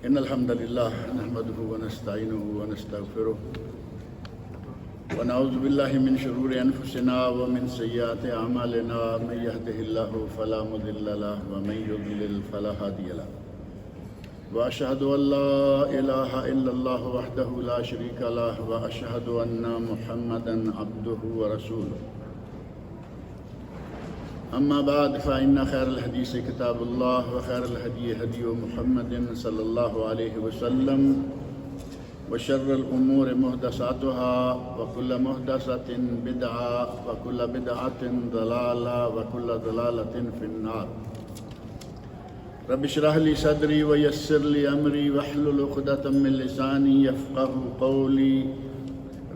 إن الحمد لله نحمده ونستعينه ونستغفره ونعوذ بالله من شرور أنفسنا ومن سيئات أعمالنا من يهده الله فلا مضل له ومن يضلل فلا هادي له وأشهد أن لا إله إلا الله وحده لا شريك له وأشهد أن محمدا عبده ورسوله أما بعد فإن خير الحديث كتاب الله وخير الهدي هدي محمد صلى الله عليه وسلم وشر الأمور محدثاتها وكل محدثة بدعة وكل بدعة ضلالة وكل ضلالة في النار. رب اشرح لي صدري ويسر لي أمري واحلل عقدة من لساني يفقهوا قولي.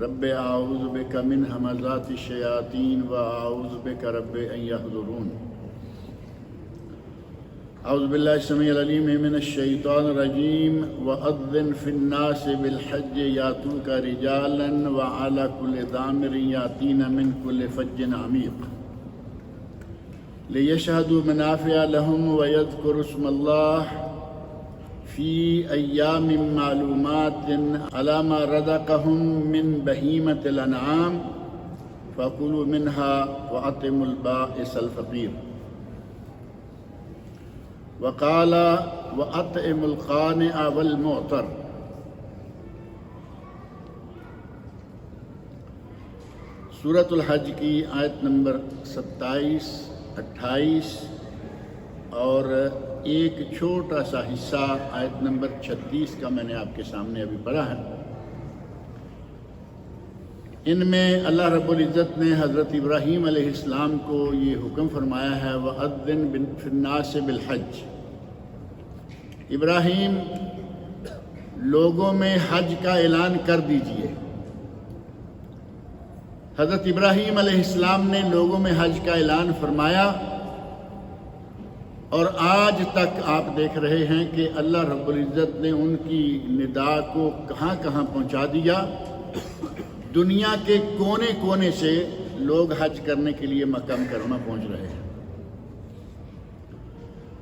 رب اعوذ بك من همزات الشياطين واعوذ بك رب ان يحضرون. اعوذ بالله السميع العليم من الشيطان الرجيم. واذن في الناس بالحج ياتوك رجالا وعلى كل ضامر ياتين من كل فج عميق ليشهدوا منافع لهم ويذكروا اسم الله في أيام معلومات على ما رزقهم من بهيمة الأنعام فكلوا منها وأطعموا البائس الفقير. وقال وأطعموا القانع والمعتر. سورۃ الحج کی آیت نمبر 27، 28 اور ایک چھوٹا سا حصہ آیت نمبر 36 کا میں نے آپ کے سامنے ابھی پڑھا ہے. ان میں اللہ رب العزت نے حضرت ابراہیم علیہ السلام کو یہ حکم فرمایا ہے وَأَذِّن فِي النَّاسِ بِالْحَجِّ. ابراہیم لوگوں میں حج کا اعلان کر دیجئے. حضرت ابراہیم علیہ السلام نے لوگوں میں حج کا اعلان فرمایا اور آج تک آپ دیکھ رہے ہیں کہ اللہ رب العزت نے ان کی ندا کو کہاں کہاں پہنچا دیا. دنیا کے کونے کونے سے لوگ حج کرنے کے لیے مکہ مکرمہ پہنچ رہے ہیں.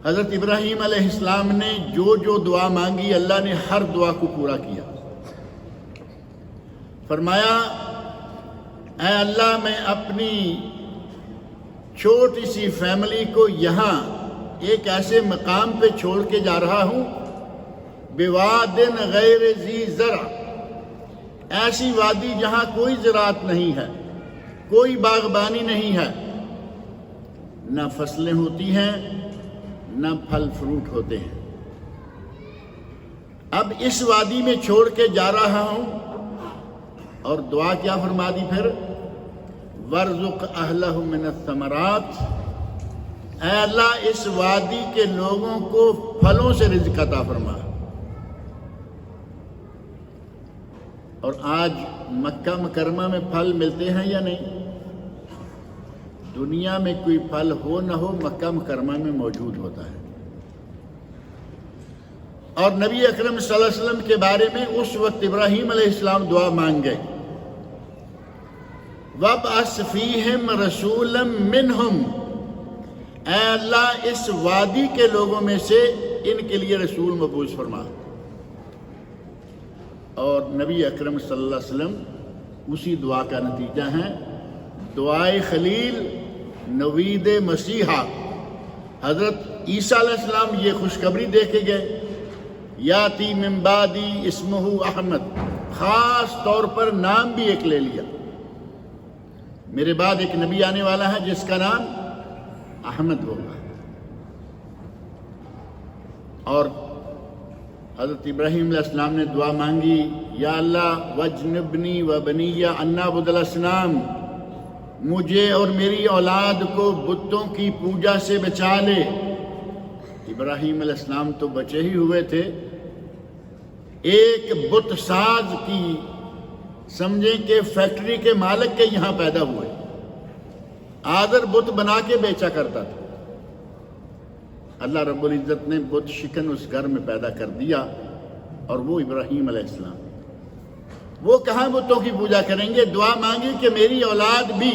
حضرت ابراہیم علیہ السلام نے جو جو دعا مانگی اللہ نے ہر دعا کو پورا کیا. فرمایا اے اللہ میں اپنی چھوٹی سی فیملی کو یہاں ایک ایسے مقام پہ چھوڑ کے جا رہا ہوں بواد غیر ذی زرع، ایسی وادی جہاں کوئی زراعت نہیں ہے، کوئی باغبانی نہیں ہے، نہ فصلیں ہوتی ہیں نہ پھل فروٹ ہوتے ہیں. اب اس وادی میں چھوڑ کے جا رہا ہوں اور دعا کیا فرما دی پھر وَارْزُقْ أَهْلَهُ مِنَ الثَّمَرَاتِ. اے اللہ اس وادی کے لوگوں کو پھلوں سے رزق عطا فرما. اور آج مکہ مکرمہ میں پھل ملتے ہیں یا نہیں؟ دنیا میں کوئی پھل ہو نہ ہو مکہ مکرمہ میں موجود ہوتا ہے. اور نبی اکرم صلی اللہ علیہ وسلم کے بارے میں اس وقت ابراہیم علیہ السلام دعا مانگ گئے وَابْعَثْ فِيهِمْ رَسُولًا مِّنْهُمْ. اے اللہ اس وادی کے لوگوں میں سے ان کے لیے رسول مبعوث فرما. اور نبی اکرم صلی اللہ علیہ وسلم اسی دعا کا نتیجہ ہیں. دعائے خلیل نوید مسیحا. حضرت عیسیٰ علیہ السلام یہ خوشخبری دے کے گئے یاتی من بعدی اسمہ احمد. خاص طور پر نام بھی ایک لے لیا. میرے بعد ایک نبی آنے والا ہے جس کا نام احمد ہوگا. اور حضرت ابراہیم علیہ السلام نے دعا مانگی یا اللہ وجنبنی وبنی ان نعبد الاصنام. مجھے اور میری اولاد کو بتوں کی پوجا سے بچا لے. ابراہیم علیہ السلام تو بچے ہی ہوئے تھے. ایک بت ساز کی سمجھیں کہ فیکٹری کے مالک کے یہاں پیدا ہوئے. آذر بت بنا کے بیچا کرتا تھا. اللہ رب العزت نے بت شکن اس گھر میں پیدا کر دیا اور وہ ابراہیم علیہ السلام. وہ کہاں بتوں کی پوجا کریں گے؟ دعا مانگی کہ میری اولاد بھی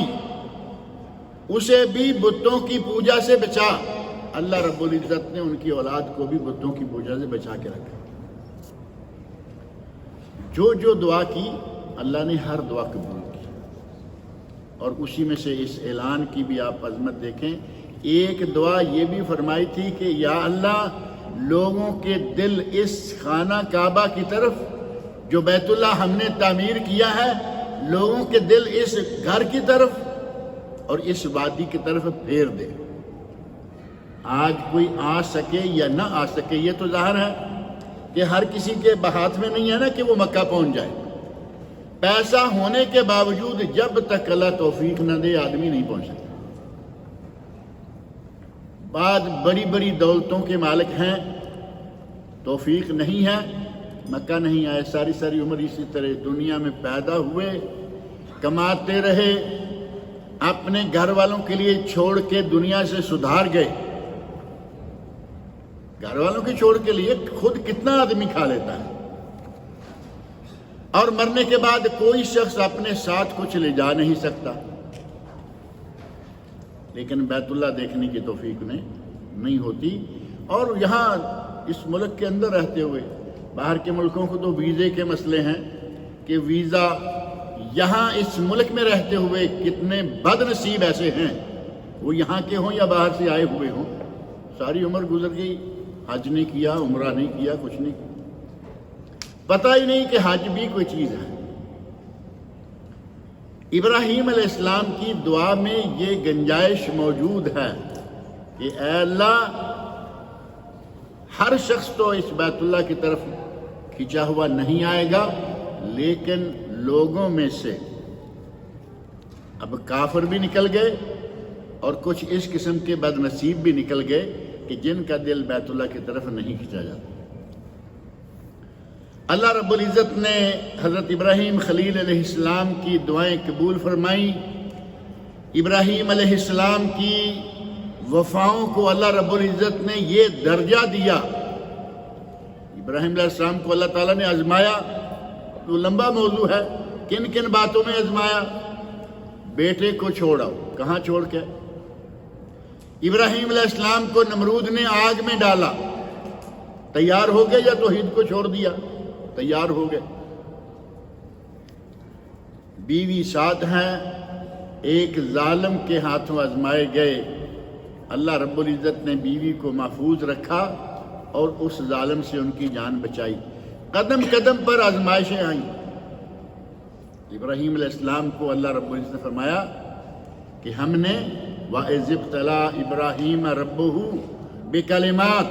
اسے بھی بتوں کی پوجا سے بچا. اللہ رب العزت نے ان کی اولاد کو بھی بتوں کی پوجا سے بچا کے رکھا. جو جو دعا کی اللہ نے ہر دعا قبول کی، اور اسی میں سے اس اعلان کی بھی آپ عظمت دیکھیں۔ ایک دعا یہ بھی فرمائی تھی کہ یا اللہ لوگوں کے دل اس خانہ کعبہ کی طرف جو بیت اللہ ہم نے تعمیر کیا ہے، لوگوں کے دل اس گھر کی طرف اور اس وادی کی طرف پھیر دے۔ آج کوئی آ سکے یا نہ آ سکے یہ تو ظاہر ہے کہ ہر کسی کے ہاتھ میں نہیں ہے نا کہ وہ مکہ پہنچ جائے۔ پیسہ ہونے کے باوجود جب تک اللہ توفیق نہ دے آدمی نہیں پہنچ سکتا۔ بعض بڑی بڑی دولتوں کے مالک ہیں، توفیق نہیں ہے، مکہ نہیں آئے، ساری ساری عمر اسی طرح دنیا میں پیدا ہوئے، کماتے رہے، اپنے گھر والوں کے لیے چھوڑ کے دنیا سے سدھار گئے۔ گھر والوں کے چھوڑ کے لیے خود کتنا آدمی کھا لیتا ہے، اور مرنے کے بعد کوئی شخص اپنے ساتھ کچھ لے جا نہیں سکتا، لیکن بیت اللہ دیکھنے کی توفیق نہیں ہوتی۔ اور یہاں اس ملک کے اندر رہتے ہوئے، باہر کے ملکوں کو تو ویزے کے مسئلے ہیں کہ ویزا، یہاں اس ملک میں رہتے ہوئے کتنے بد نصیب ایسے ہیں، وہ یہاں کے ہوں یا باہر سے آئے ہوئے ہوں، ساری عمر گزر گئی، حج نہیں کیا، عمرہ نہیں کیا، کچھ نہیں کیا، پتہ ہی نہیں کہ حج بھی کوئی چیز ہے۔ ابراہیم علیہ السلام کی دعا میں یہ گنجائش موجود ہے کہ اے اللہ ہر شخص تو اس بیت اللہ کی طرف کھینچا ہوا نہیں آئے گا، لیکن لوگوں میں سے اب کافر بھی نکل گئے اور کچھ اس قسم کے بد نصیب بھی نکل گئے کہ جن کا دل بیت اللہ کی طرف نہیں کھینچا جاتا۔ اللہ رب العزت نے حضرت ابراہیم خلیل علیہ السلام کی دعائیں قبول فرمائیں۔ ابراہیم علیہ السلام کی وفاؤں کو اللہ رب العزت نے یہ درجہ دیا۔ ابراہیم علیہ السلام کو اللہ تعالیٰ نے آزمایا، تو لمبا موضوع ہے، کن کن باتوں میں آزمایا؟ بیٹے کو چھوڑاؤ، کہاں چھوڑ کے؟ ابراہیم علیہ السلام کو نمرود نے آگ میں ڈالا، تیار ہو گئے یا توحید کو چھوڑ دیا؟ تیار ہو گئے۔ بیوی ساتھ ہیں، ایک ظالم کے ہاتھوں آزمائے گئے، اللہ رب العزت نے بیوی کو محفوظ رکھا اور اس ظالم سے ان کی جان بچائی۔ قدم قدم پر آزمائشیں آئیں۔ ابراہیم علیہ السلام کو اللہ رب العزت نے فرمایا کہ ہم نے وَإِذِ ابْتَلَىٰ إِبْرَاهِيمَ رَبُّهُ بِكَلِمَاتٍ،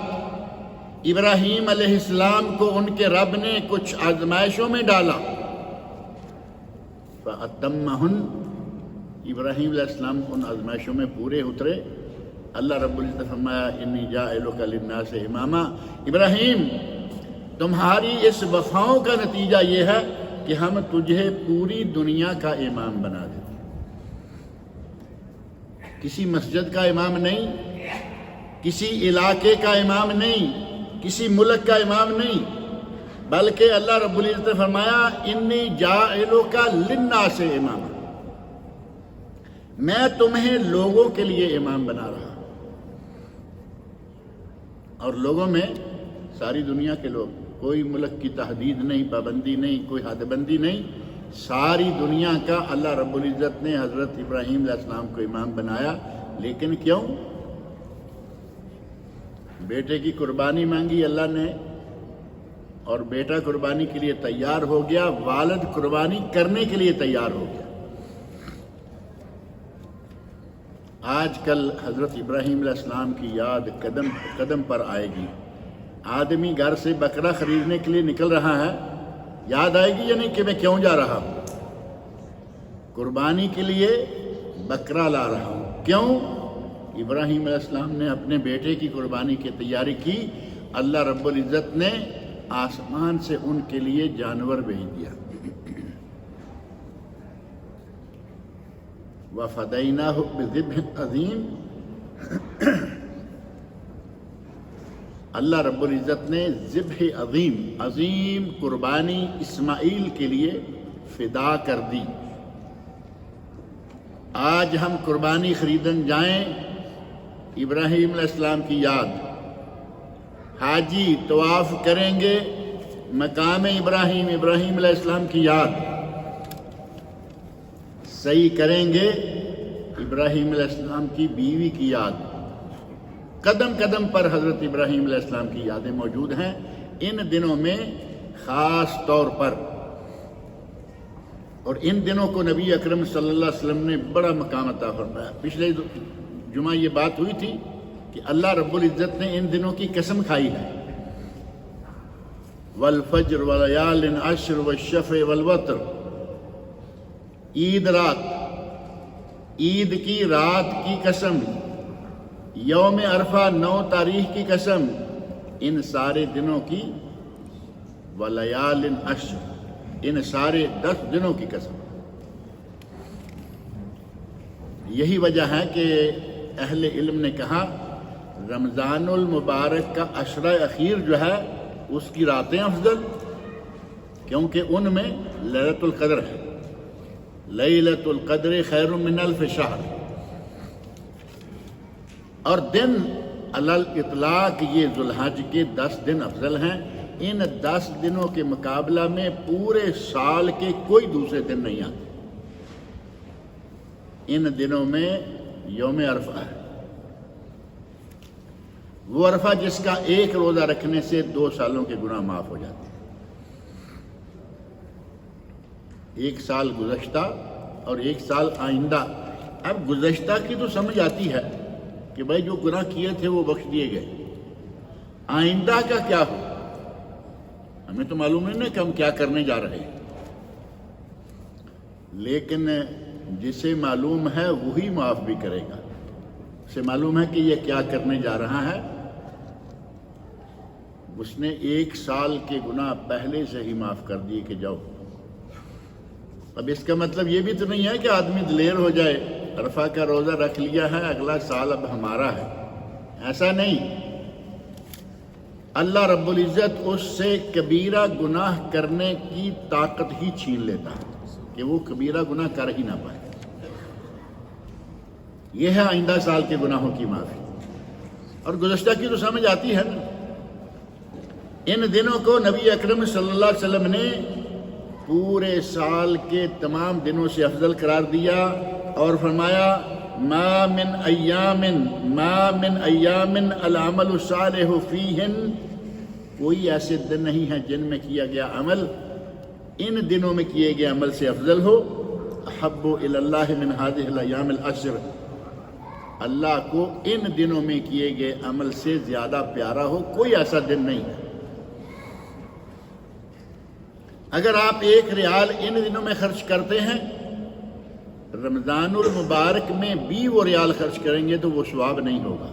ابراہیم علیہ السلام کو ان کے رب نے کچھ آزمائشوں میں ڈالا، فَأَتَمَّهُنَّ، ابراہیم علیہ السلام ان آزمائشوں میں پورے اترے۔ اللہ رب العزت نے فرمایا انی جاعلک للناس اماما، ابراہیم تمہاری اس وفاؤں کا نتیجہ یہ ہے کہ ہم تجھے پوری دنیا کا امام بنا دیتے۔ کسی مسجد کا امام نہیں، کسی علاقے کا امام نہیں، کسی ملک کا امام نہیں، بلکہ اللہ رب العزت نے فرمایا انی جاعلک للناس اماما، میں تمہیں لوگوں کے لیے امام بنا رہا، اور لوگوں میں ساری دنیا کے لوگ، کوئی ملک کی تحدید نہیں، پابندی نہیں، کوئی حد بندی نہیں، ساری دنیا کا اللہ رب العزت نے حضرت ابراہیم علیہ السلام کو امام بنایا۔ لیکن کیوں؟ بیٹے کی قربانی مانگی اللہ نے، اور بیٹا قربانی کے لیے تیار ہو گیا، والد قربانی کرنے کے لیے تیار ہو گیا۔ آج کل حضرت ابراہیم علیہ السلام کی یاد قدم قدم پر آئے گی۔ آدمی گھر سے بکرا خریدنے کے لیے نکل رہا ہے، یاد آئے گی یا نہیں کہ میں کیوں جا رہا ہوں؟ قربانی کے لیے بکرا لا رہا ہوں۔ کیوں؟ ابراہیم علیہ السلام نے اپنے بیٹے کی قربانی کی تیاری کی، اللہ رب العزت نے آسمان سے ان کے لیے جانور بھیج دیا۔ وَفَدَيْنَاهُ بِذِبْحٍ عَظِيمٍ، اللہ رب العزت نے ذبح عظیم قربانی اسماعیل کے لیے فدا کر دی۔ آج ہم قربانی خریدن جائیں، ابراہیم علیہ السلام کی یاد، حاجی طواف کریں گے، مقام ابراہیم، ابراہیم علیہ السلام کی یاد، صحیح کریں گے ابراہیم علیہ السلام کی بیوی کی یاد، قدم قدم پر حضرت ابراہیم علیہ السلام کی یادیں موجود ہیں ان دنوں میں خاص طور پر۔ اور ان دنوں کو نبی اکرم صلی اللہ علیہ وسلم نے بڑا مقام عطا فرمایا۔ پچھلے جمعہ یہ بات ہوئی تھی کہ اللہ رب العزت نے ان دنوں کی قسم کھائی ہے، والفجر ولیال عشر والشفع والوتر، عید رات، عید کی رات کی قسم، یوم عرفہ 9 تاریخ کی قسم، ان سارے دنوں کی، ولیال عشر، ان سارے 10 دنوں کی قسم۔ یہی وجہ ہے کہ اہل علم نے کہا رمضان المبارک کا عشرہ اخیر جو ہے اس کی راتیں افضل، کیونکہ ان میں لیلۃ القدر ہے، لیلۃ القدر خیر من الف شہر، اور دن علی الاطلاق یہ ذو الحج کے 10 دن افضل ہیں۔ ان 10 دنوں کے مقابلہ میں پورے سال کے کوئی دوسرے دن نہیں آتے۔ ان دنوں میں یوم عرفہ ہے، وہ عرفہ جس کا ایک روزہ رکھنے سے 2 سالوں کے گناہ معاف ہو جاتے ہیں۔ 1 سال گزشتہ اور 1 سال آئندہ۔ اب گزشتہ کی تو سمجھ آتی ہے کہ بھائی جو گناہ کیے تھے وہ بخش دیے گئے، آئندہ کا کیا ہو ہمیں تو معلوم نہیں کہ ہم کیا کرنے جا رہے ہیں، لیکن جسے معلوم ہے وہی معاف بھی کرے گا۔ اسے معلوم ہے کہ یہ کیا کرنے جا رہا ہے، اس نے 1 سال کے گناہ پہلے سے ہی معاف کر دیے کہ جاؤ۔ اب اس کا مطلب یہ بھی تو نہیں ہے کہ آدمی دلیر ہو جائے، عرفہ کا روزہ رکھ لیا ہے اگلا سال اب ہمارا ہے، ایسا نہیں۔ اللہ رب العزت اس سے کبیرہ گناہ کرنے کی طاقت ہی چھین لیتا ہے کہ وہ کبیرہ گناہ کر ہی نہ پائے۔ یہ ہے آئندہ سال کے گناہوں کی معافی، اور گزشتہ کی تو سمجھ آتی ہے نا۔ ان دنوں کو نبی اکرم صلی اللہ علیہ وسلم نے پورے سال کے تمام دنوں سے افضل قرار دیا اور فرمایا ما من ایام العمل الصالح فیہن، کوئی ایسے دن نہیں ہیں جن میں کیا گیا عمل ان دنوں میں کیے گئے عمل سے افضل ہو، احب الی اللہ من هذه الایام العشر، اللہ کو ان دنوں میں کیے گئے عمل سے زیادہ پیارا ہو کوئی ایسا دن نہیں ہے۔ اگر آپ 1 ریال ان دنوں میں خرچ کرتے ہیں، رمضان المبارک میں بھی وہ ریال خرچ کریں گے تو وہ ثواب نہیں ہوگا۔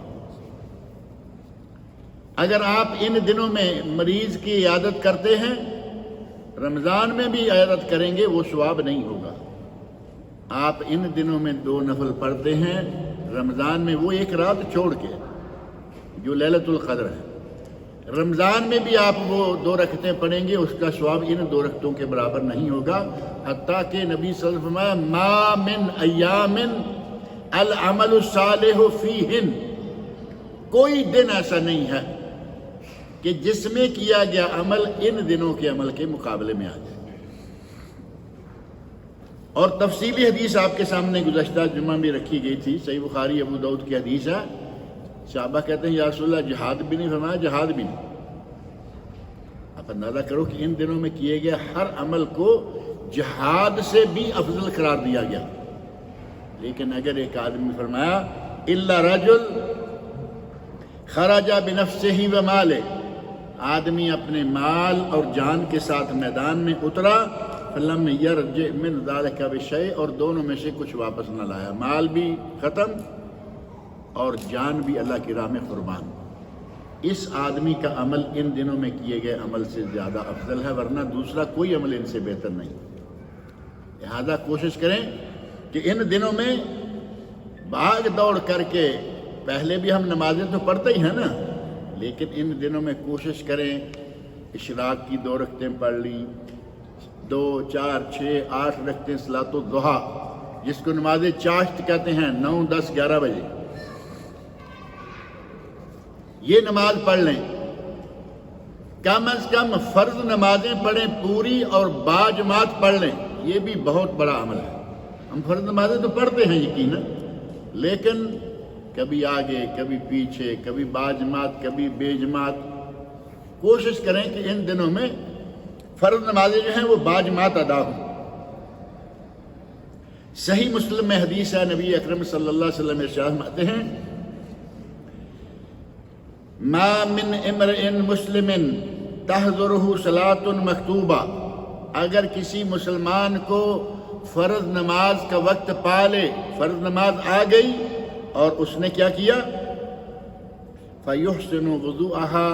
اگر آپ ان دنوں میں مریض کی عیادت کرتے ہیں، رمضان میں بھی عیادت کریں گے وہ ثواب نہیں ہوگا۔ آپ ان دنوں میں 2 نفل پڑھتے ہیں، رمضان میں وہ 1 رات چھوڑ کے جو لیلۃ القدر ہے، رمضان میں بھی آپ وہ 2 رکعتیں پڑھیں گے، اس کا ثواب ان 2 رکعتوں کے برابر نہیں ہوگا۔ حتیٰ کہ نبی صلی اللہ علیہ وسلم فرمایا ما من ایام العمل الصالح فیہن، کوئی دن ایسا نہیں ہے کہ جس میں کیا گیا عمل ان دنوں کے عمل کے مقابلے میں آ جائے۔ اور تفصیلی حدیث آپ کے سامنے گزشتہ جمعہ میں رکھی گئی تھی، صحیح بخاری ابو داؤد کی حدیث ہے۔ صحابہ کہتے ہیں یا رسول اللہ جہاد بھی نہیں، فرمایا جہاد بھی نہیں۔ آپ اندازہ کرو کہ ان دنوں میں کیے گئے ہر عمل کو جہاد سے بھی افضل قرار دیا گیا، لیکن اگر ایک آدمی فرمایا الا رجل خرج بنفسہ ومالہ، آدمی اپنے مال اور جان کے ساتھ میدان میں اترا، فلم یرجع من ذلک بشیء، اور دونوں میں سے کچھ واپس نہ لایا، مال بھی ختم اور جان بھی اللہ کی راہ میں قربان، اس آدمی کا عمل ان دنوں میں کیے گئے عمل سے زیادہ افضل ہے، ورنہ دوسرا کوئی عمل ان سے بہتر نہیں۔ لہذا کوشش کریں کہ ان دنوں میں بھاگ دوڑ کر کے، پہلے بھی ہم نمازیں تو پڑھتے ہی ہیں نا، لیکن ان دنوں میں کوشش کریں اشراق کی 2 رکعتیں پڑھ لی، 2 4 6 8 رکعتیں صلاۃ الضحیٰ جس کو نماز چاشت کہتے ہیں، 9 10 11 بجے یہ نماز پڑھ لیں۔ کم از کم فرض نمازیں پڑھیں پوری اور باجماعت پڑھ لیں، یہ بھی بہت بڑا عمل ہے۔ ہم فرض نمازیں تو پڑھتے ہیں یقیناً، لیکن کبھی آگے کبھی پیچھے، کبھی باجماعت کبھی بے جماعت۔ کوشش کریں کہ ان دنوں میں فرض نمازیں جو ہیں وہ باجماعت ادا ہوں۔ صحیح مسلم میں حدیث ہے، نبی اکرم صلی اللہ علیہ وسلم ارشاد فرماتے ہیں ما من امرئ مسلم تحضرہ صلاۃ مکتوبہ، اگر کسی مسلمان کو فرض نماز کا وقت پا لے، فرض نماز آ گئی اور اس نے کیا کیا، فَيُحْسِنُ وُضُوءَهَا،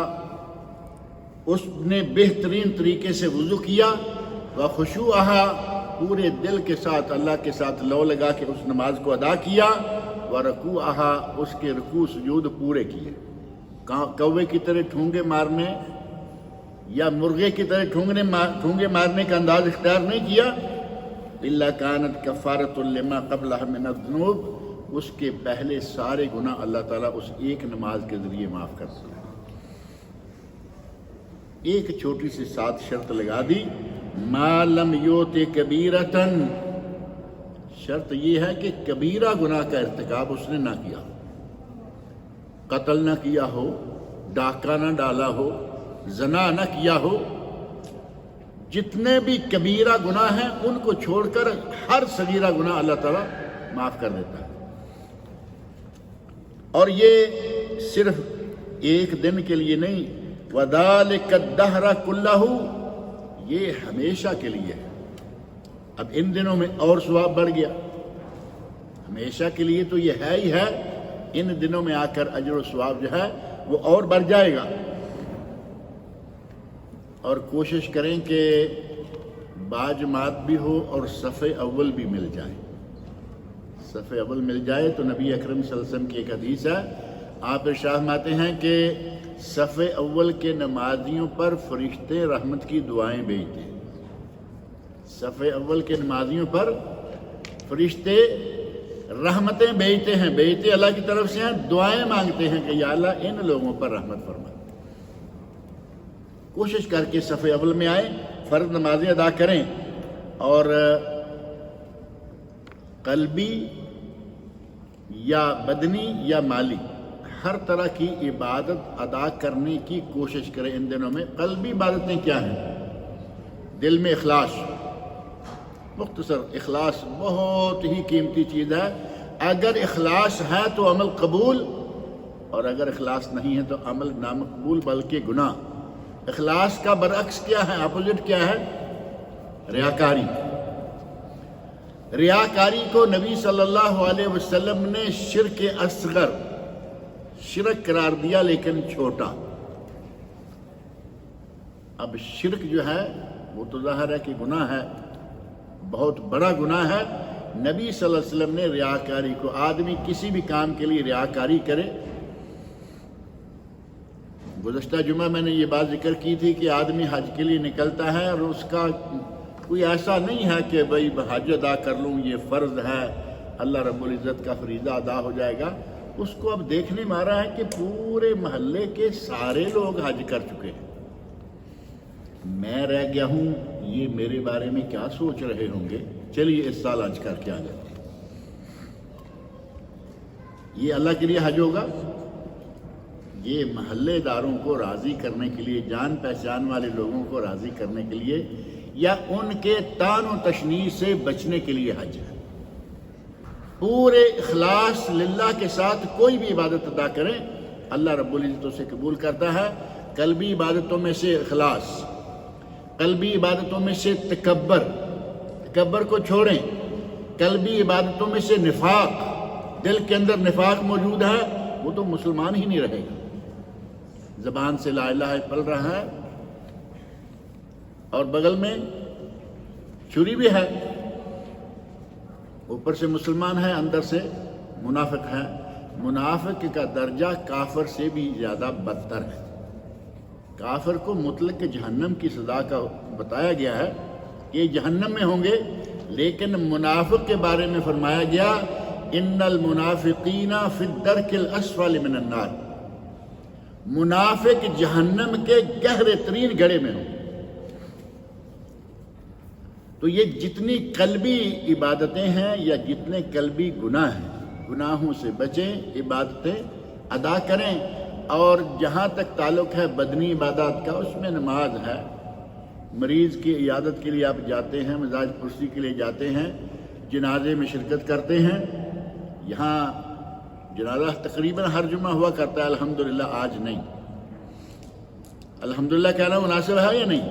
اس نے بہترین طریقے سے وضو کیا، وَخُشُوعَهَا، پورے دل کے ساتھ اللہ کے ساتھ لو لگا کے اس نماز کو ادا کیا، وَرَكُوعَهَا، اس کے رکوع سجود پورے کیے۔ کوے کی طرح ٹھونگے مارنے یا مرغے کی طرح ٹھونگے مارنے کا انداز اختیار نہیں کیا، إِلَّا كَانَتْ كَفَّارَةٌ لِمَا قَبْلَهَا مِنَ الذُّنُوبِ، اس کے پہلے سارے گناہ اللہ تعالیٰ اس ایک نماز کے ذریعے معاف کر سکتا ہے۔ ایک چھوٹی سی ساتھ شرط لگا دی، مَا لَمْ يُؤْتِ كَبِيرَةً، شرط یہ ہے کہ کبیرہ گناہ کا ارتکاب اس نے نہ کیا، قتل نہ کیا ہو، ڈاکہ نہ ڈالا ہو، زنا نہ کیا ہو۔ جتنے بھی کبیرہ گناہ ہیں ان کو چھوڑ کر ہر صغیرہ گناہ اللہ تعالیٰ معاف کر دیتا ہے۔ اور یہ صرف ایک دن کے لیے نہیں، وَذَلِكَ الدَّهْرَ كُلَّهُ، یہ ہمیشہ کے لیے ہے۔ اب ان دنوں میں اور ثواب بڑھ گیا، ہمیشہ کے لیے تو یہ ہے ہی ہے، ان دنوں میں آ کر اجر و ثواب جو ہے وہ اور بڑھ جائے گا۔ اور کوشش کریں کہ باجماعت بھی ہو اور صف اول بھی مل جائے۔ صف اول مل جائے تو نبی اکرم صلی اللہ علیہ وسلم کی ایک حدیث ہے، آپ ارشاد فرماتے ہیں کہ صف اول کے نمازیوں پر فرشتے رحمت کی دعائیں بھیجتے ہیں۔ صف اول کے نمازیوں پر فرشتے رحمتیں بھیجتے ہیں، بھیجتے اللہ کی طرف سے ہیں، دعائیں مانگتے ہیں کہ یا اللہ ان لوگوں پر رحمت فرما۔ کوشش کر کے صف اول میں آئیں، فرض نمازیں ادا کریں، اور قلبی یا بدنی یا مالی ہر طرح کی عبادت ادا کرنے کی کوشش کریں ان دنوں میں۔ قلبی عبادتیں کیا ہیں؟ دل میں اخلاص، مختصر اخلاص بہت ہی قیمتی چیز ہے۔ اگر اخلاص ہے تو عمل قبول، اور اگر اخلاص نہیں ہے تو عمل نامقبول بلکہ گناہ۔ اخلاص کا برعکس کیا ہے، اپوزٹ کیا ہے؟ ریاکاری۔ ریاکاری کو نبی صلی اللہ علیہ وسلم نے شرک اصغر، شرک قرار دیا لیکن چھوٹا۔ اب شرک جو ہے وہ تو ظاہر ہے کہ گناہ ہے، بہت بڑا گناہ ہے۔ نبی صلی اللہ علیہ وسلم نے ریاکاری کو، آدمی کسی بھی کام کے لیے ریاکاری کرے، گزشتہ جمعہ میں نے یہ بات ذکر کی تھی کہ آدمی حج کے لیے نکلتا ہے اور اس کا کوئی ایسا نہیں ہے کہ بھئی حج ادا کر لوں، یہ فرض ہے، اللہ رب العزت کا فریضہ ادا ہو جائے گا۔ اس کو اب دیکھنے میں آ رہا ہے کہ پورے محلے کے سارے لوگ حج کر چکے ہیں، میں رہ گیا ہوں، یہ میرے بارے میں کیا سوچ رہے ہوں گے، چلیے اس سال حج کر کے آ جاتے ہیں۔ یہ اللہ کے لیے حج ہوگا؟ یہ محلے داروں کو راضی کرنے کے لیے، جان پہچان والے لوگوں کو راضی کرنے کے لیے، یا ان کے طعن و تشنیع سے بچنے کے لیے حج ہے۔ پورے اخلاص للہ کے ساتھ کوئی بھی عبادت ادا کریں، اللہ رب العزت اسے قبول کرتا ہے۔ قلبی عبادتوں میں سے اخلاص، قلبی عبادتوں میں سے تکبر کو چھوڑیں۔ قلبی عبادتوں میں سے نفاق، دل کے اندر نفاق موجود ہے، وہ تو مسلمان ہی نہیں رہے گا۔ زبان سے لا الہ پڑھ رہا ہے اور بغل میں چھری بھی ہے، اوپر سے مسلمان ہے، اندر سے منافق ہے۔ منافق کا درجہ کافر سے بھی زیادہ بدتر ہے۔ کافر کو مطلق جہنم کی سزا کا بتایا گیا ہے کہ جہنم میں ہوں گے، لیکن منافق کے بارے میں فرمایا گیا ان المنافقین فی الدرک الاسفل من النار، منافق جہنم کے گہرے ترین گڑھے میں ہوں۔ تو یہ جتنی قلبی عبادتیں ہیں یا جتنے قلبی گناہ ہیں، گناہوں سے بچیں، عبادتیں ادا کریں۔ اور جہاں تک تعلق ہے بدنی عبادات کا، اس میں نماز ہے، مریض کی عیادت کے لیے آپ جاتے ہیں، مزاج پرسی کے لیے جاتے ہیں، جنازے میں شرکت کرتے ہیں۔ یہاں جنازہ تقریباً ہر جمعہ ہوا کرتا ہے، الحمدللہ آج نہیں۔ الحمدللہ کہنا مناسب ہے یا نہیں؟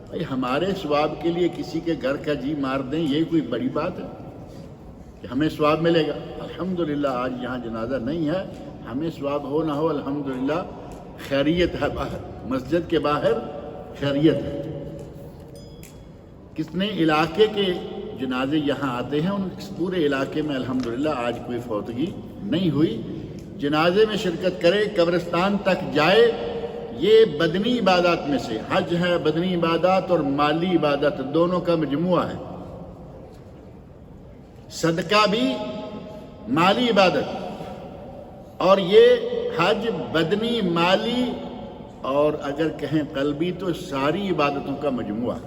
بھائی ہمارے ثواب کے لیے کسی کے گھر کا جی مار دیں، یہ کوئی بڑی بات ہے کہ ہمیں ثواب ملے گا؟ الحمدللہ آج یہاں جنازہ نہیں ہے، ہمیں ثواب ہو نہ ہو الحمدللہ خیریت ہے، باہر مسجد کے باہر خیریت ہے۔ کتنے علاقے کے جنازے یہاں آتے ہیں، اس پورے علاقے میں الحمدللہ آج کوئی فوتگی نہیں ہوئی۔ جنازے میں شرکت کرے، قبرستان تک جائے، یہ بدنی عبادات میں سے، حج ہے بدنی عبادات اور مالی عبادت دونوں کا مجموعہ ہے۔ صدقہ بھی مالی عبادت، اور یہ حج بدنی، مالی اور اگر کہیں قلبی تو ساری عبادتوں کا مجموعہ،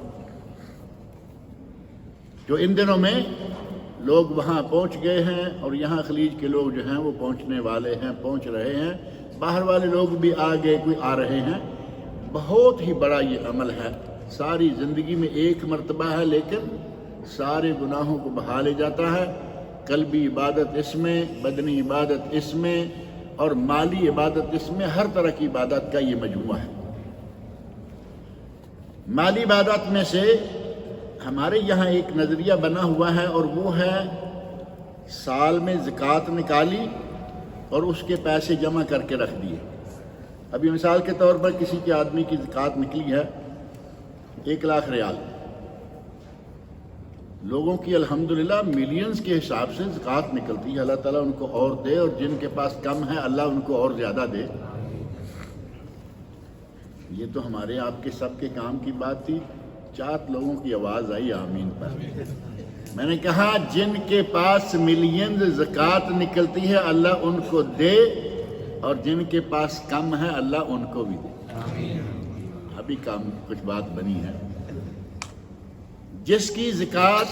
جو ان دنوں میں لوگ وہاں پہنچ گئے ہیں، اور یہاں خلیج کے لوگ جو ہیں وہ پہنچنے والے ہیں، پہنچ رہے ہیں، باہر والے لوگ بھی آ گئے، کوئی آ رہے ہیں۔ بہت ہی بڑا یہ عمل ہے، ساری زندگی میں ایک مرتبہ ہے، لیکن سارے گناہوں کو بہا لے جاتا ہے۔ قلبی عبادت اس میں، بدنی عبادت اس میں، اور مالی عبادت اس میں، ہر طرح کی عبادت کا یہ مجموعہ ہے۔ مالی عبادت میں سے ہمارے یہاں ایک نظریہ بنا ہوا ہے، اور وہ ہے سال میں زکوٰۃ نکالی اور اس کے پیسے جمع کر کے رکھ دیے۔ ابھی مثال کے طور پر کسی کے آدمی کی زکوٰۃ نکلی ہے 1,00,000 ریال، لوگوں کی الحمدللہ ملینز کے حساب سے زکوٰۃ نکلتی ہے، اللہ تعالیٰ ان کو اور دے، اور جن کے پاس کم ہے اللہ ان کو اور زیادہ دے۔ یہ تو ہمارے آپ کے سب کے کام کی بات تھی، 4 لوگوں کی آواز آئی آمین پر۔ میں نے کہا جن کے پاس ملینز زکوٰۃ نکلتی ہے اللہ ان کو دے، اور جن کے پاس کم ہے اللہ ان کو بھی دے۔ ابھی کام کچھ بات بنی ہے۔ جس کی زکوٰۃ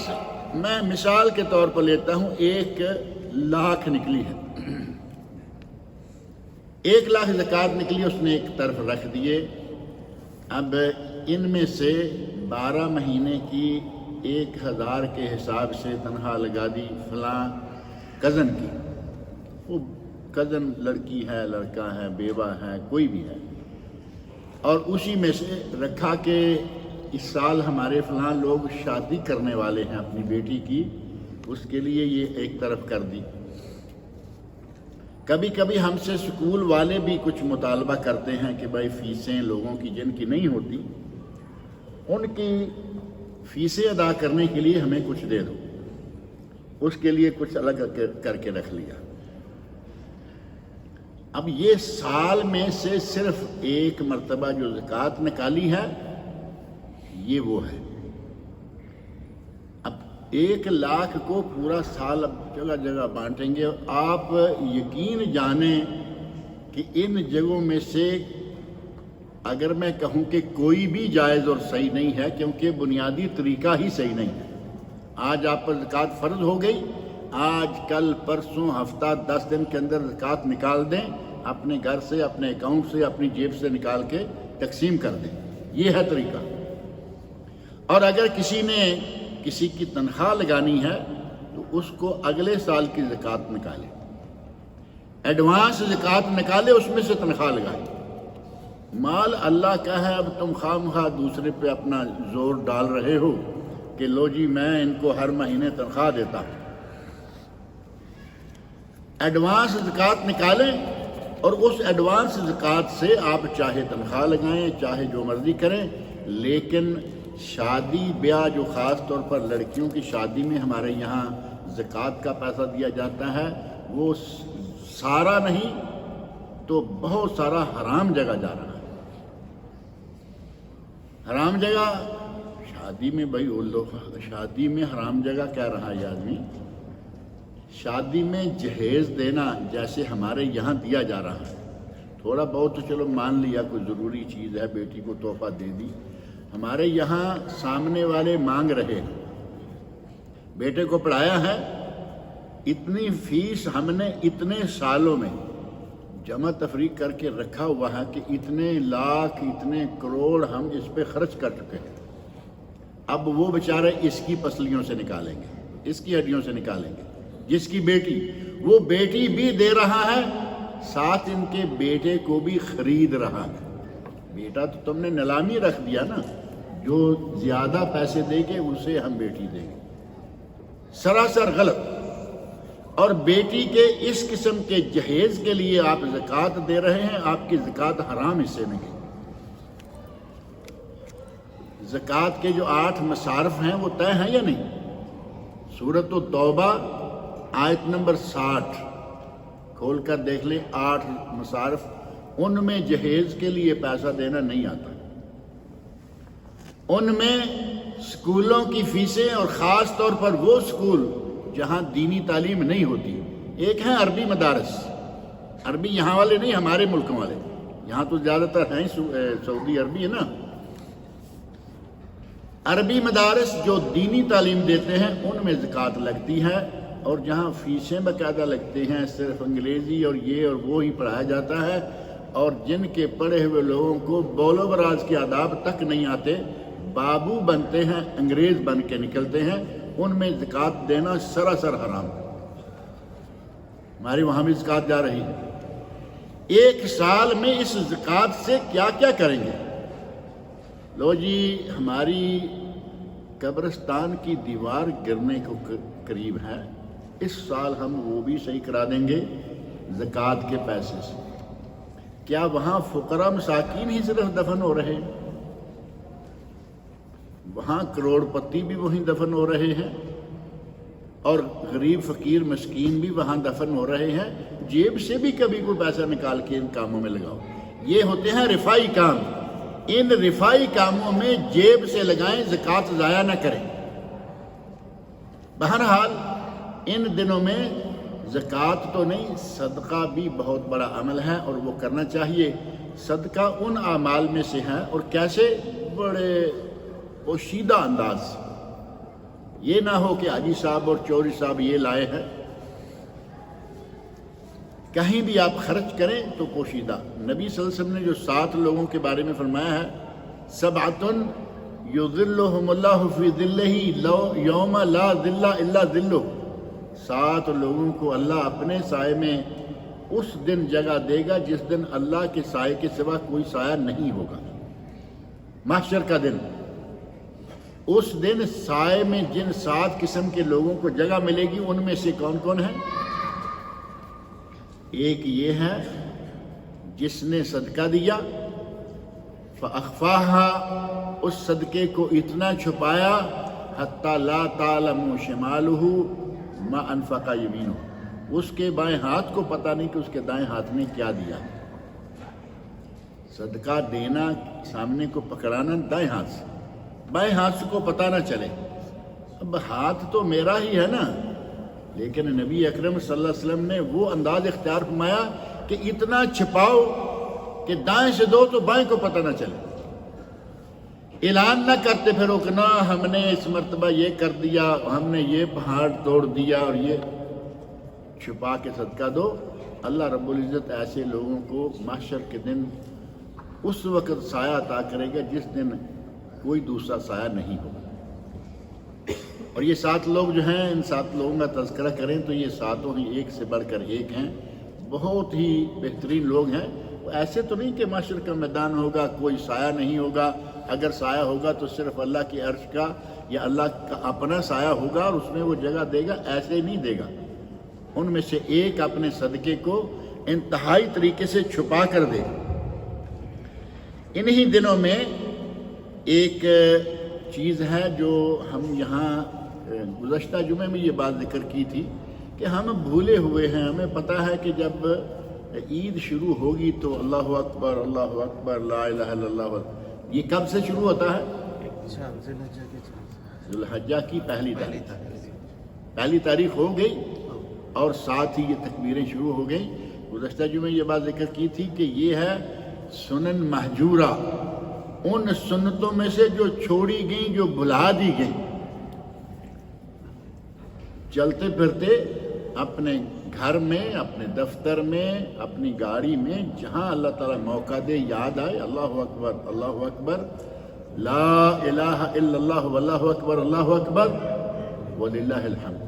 میں مثال کے طور پر لیتا ہوں 1,00,000 نکلی ہے، 1,00,000 زکوٰۃ نکلی، اس نے ایک طرف رکھ دیے۔ اب ان میں سے 12 مہینے کی 1,000 کے حساب سے تنخواہ لگا دی فلاں کزن کی، وہ کزن لڑکی ہے، لڑکا ہے، بیوہ ہے، کوئی بھی ہے، اور اسی میں سے رکھا کہ اس سال ہمارے فلاں لوگ شادی کرنے والے ہیں اپنی بیٹی کی، اس کے لیے یہ ایک طرف کر دی۔ کبھی کبھی ہم سے سکول والے بھی کچھ مطالبہ کرتے ہیں کہ بھائی فیسیں لوگوں کی جن کی نہیں ہوتی، ان کی فیسیں ادا کرنے کے لیے ہمیں کچھ دے دو، اس کے لیے کچھ الگ کر کے رکھ لیا۔ اب یہ سال میں سے صرف ایک مرتبہ جو زکوٰۃ نکالی ہے یہ وہ ہے۔ اب 1,00,000 کو پورا سال اب جگہ جگہ بانٹیں گے، آپ یقین جانیں کہ ان جگہوں میں سے اگر میں کہوں کہ کوئی بھی جائز اور صحیح نہیں ہے، کیونکہ بنیادی طریقہ ہی صحیح نہیں ہے۔ آج آپ پر زکوٰۃ فرض ہو گئی، آج کل پرسوں ہفتہ 10 دن کے اندر زکوٰۃ نکال دیں، اپنے گھر سے، اپنے اکاؤنٹ سے، اپنی جیب سے نکال کے تقسیم کر دیں، یہ ہے طریقہ۔ اور اگر کسی نے کسی کی تنخواہ لگانی ہے تو اس کو اگلے سال کی زکوٰۃ نکالے، ایڈوانس زکوٰۃ نکالے، اس میں سے تنخواہ لگائے۔ مال اللہ کا ہے، اب تم خواہ دوسرے پہ اپنا زور ڈال رہے ہو کہ لو جی میں ان کو ہر مہینے تنخواہ دیتا ہوں۔ ایڈوانس زکوٰۃ نکالیں، اور اس ایڈوانس زکوٰۃ سے آپ چاہے تنخواہ لگائیں، چاہے جو مرضی کریں، لیکن شادی بیاہ جو خاص طور پر لڑکیوں کی شادی میں ہمارے یہاں زکوٰۃ کا پیسہ دیا جاتا ہے، وہ سارا نہیں تو بہت سارا حرام جگہ جا رہا ہے۔ حرام جگہ شادی میں، بھائی شادی میں حرام جگہ کہہ رہا ہے یہ آدمی، شادی میں جہیز دینا جیسے ہمارے یہاں دیا جا رہا ہے، تھوڑا بہت تو چلو مان لیا کوئی ضروری چیز ہے، بیٹی کو تحفہ دے دی. ہمارے یہاں سامنے والے مانگ رہے ہیں، بیٹے کو پڑھایا ہے، اتنی فیس ہم نے اتنے سالوں میں جمع تفریق کر کے رکھا ہوا ہے کہ اتنے لاکھ اتنے کروڑ ہم اس پہ خرچ کر چکے ہیں. اب وہ بیچارے اس کی پسلیوں سے نکالیں گے، اس کی ہڈیوں سے نکالیں گے. جس کی بیٹی، وہ بیٹی بھی دے رہا ہے، ساتھ ان کے بیٹے کو بھی خرید رہا ہے. بیٹا تو تم نے نیلامی رکھ دیا نا، جو زیادہ پیسے دے گے اسے ہم بیٹی دیں گے. سراسر غلط. اور بیٹی کے اس قسم کے جہیز کے لیے آپ زکوٰۃ دے رہے ہیں، آپ کی زکوٰۃ حرام حصے میں گئی. زکوٰۃ کے جو 8 مصارف ہیں وہ طے ہیں یا نہیں؟ سورۃ التوبہ آیت نمبر 60 کھول کر دیکھ لیں. 8 مصارف، ان میں جہیز کے لیے پیسہ دینا نہیں آتا. ان میں سکولوں کی فیسیں، اور خاص طور پر وہ سکول جہاں دینی تعلیم نہیں ہوتی. ایک ہیں عربی مدارس، عربی یہاں والے نہیں، ہمارے ملکوں والے. یہاں تو زیادہ تر ہیں سعودی عربی ہے نا. عربی مدارس جو دینی تعلیم دیتے ہیں ان میں زکوٰۃ لگتی ہے، اور جہاں فیسیں باقاعدہ لگتے ہیں، صرف انگریزی اور یہ اور وہ ہی پڑھایا جاتا ہے، اور جن کے پڑھے ہوئے لوگوں کو بول و براز کے آداب تک نہیں آتے، بابو بنتے ہیں، انگریز بن کے نکلتے ہیں، ان میں زکوٰۃ دینا سراسر حرام. ہمارے وہاں بھی زکوٰۃ جا رہی ہے. ایک سال میں اس زکوٰۃ سے کیا کیا کریں گے؟ لو جی، ہماری قبرستان کی دیوار گرنے کو قریب ہے، اس سال ہم وہ بھی صحیح کرا دیں گے زکوٰۃ کے پیسے سے. کیا وہاں فقراء مساکین ہی صرف دفن ہو رہے ہیں؟ وہاں کروڑ پتی بھی وہیں دفن ہو رہے ہیں، اور غریب فقیر مسکین بھی وہاں دفن ہو رہے ہیں. جیب سے بھی کبھی کوئی پیسہ نکال کے ان کاموں میں لگاؤ. یہ ہوتے ہیں رفائی کام. ان رفائی کاموں میں جیب سے لگائیں، زکوٰۃ ضائع نہ کریں. بہرحال ان دنوں میں زکوٰۃ تو نہیں، صدقہ بھی بہت بڑا عمل ہے اور وہ کرنا چاہیے. صدقہ ان اعمال میں سے ہے، اور کیسے؟ بڑے پوشیدہ انداز. یہ نہ ہو کہ حاجی صاحب اور چوری صاحب یہ لائے ہیں. کہیں بھی آپ خرچ کریں تو پوشیدہ. نبی صلی اللہ علیہ وسلم نے جو 7 لوگوں کے بارے میں فرمایا ہے، 7 یظلہم اللہ فی ظلہ یوم لا ظل الا ظلہ. 7 لوگوں کو اللہ اپنے سائے میں اس دن جگہ دے گا جس دن اللہ کے سائے کے سوا کوئی سایہ نہیں ہوگا. محشر کا دن. اس دن سائے میں جن 7 قسم کے لوگوں کو جگہ ملے گی، ان میں سے کون کون ہیں؟ ایک یہ ہے جس نے صدقہ دیا، فَأَخْفَاهَا، اس صدقے کو اتنا چھپایا، حَتَّى لَا تَعْلَمُ شِمَالُهُ مَا أَنفَقَ يَمِينُهُ، اس کے بائیں ہاتھ کو پتہ نہیں کہ اس کے دائیں ہاتھ نے کیا دیا. صدقہ دینا، سامنے کو پکڑانا دائیں ہاتھ سے، بائیں ہاتھ کو پتہ نہ چلے. اب ہاتھ تو میرا ہی ہے نا، لیکن نبی اکرم صلی اللہ علیہ وسلم نے وہ انداز اختیار فرمایا کہ اتنا چھپاؤ کہ دائیں سے دو تو بائیں کو پتہ نہ چلے. اعلان نہ کرتے پھرو کہ نہ ہم نے اس مرتبہ یہ کر دیا، ہم نے یہ پہاڑ توڑ دیا، اور یہ چھپا کے صدقہ دو. اللہ رب العزت ایسے لوگوں کو محشر کے دن اس وقت سایہ عطا کرے گا جس دن کوئی دوسرا سایہ نہیں ہوگا. اور یہ 7 لوگ جو ہیں، ان 7 لوگوں کا تذکرہ کریں تو یہ 7 ہی ایک سے بڑھ کر ایک ہیں. بہت ہی بہترین لوگ ہیں. ایسے تو نہیں کہ محشر کا میدان ہوگا کوئی سایہ نہیں ہوگا. اگر سایہ ہوگا تو صرف اللہ کی عرش کا یا اللہ کا اپنا سایہ ہوگا، اور اس میں وہ جگہ دے گا. ایسے ہی نہیں دے گا. ان میں سے ایک اپنے صدقے کو انتہائی طریقے سے چھپا کر دے. انہی دنوں میں ایک چیز ہے جو ہم یہاں گزشتہ جمعے میں یہ بات ذکر کی تھی کہ ہم بھولے ہوئے ہیں. ہمیں پتہ ہے کہ جب عید شروع ہوگی تو اللہ اکبر اللہ اکبر لا الہ الا اللہ، یہ کب سے شروع ہوتا ہے؟ ذو الحجہ کی پہلی تاریخ ہو گئی، اور ساتھ ہی یہ تکبیریں شروع ہو گئیں. گزشتہ جمعے یہ بات ذکر کی تھی کہ یہ ہے سنن مہجورہ، ان سنتوں میں سے جو چھوڑی گئیں، جو بھلا دی گئیں۔ چلتے پھرتے اپنے گھر میں، اپنے دفتر میں، اپنی گاڑی میں، جہاں اللہ تعالیٰ موقع دے، یاد آئے اللہ اکبر اللہ اکبر لا الہ الا اللہ واللہ اکبر اللہ اکبر وللہ الحمد۔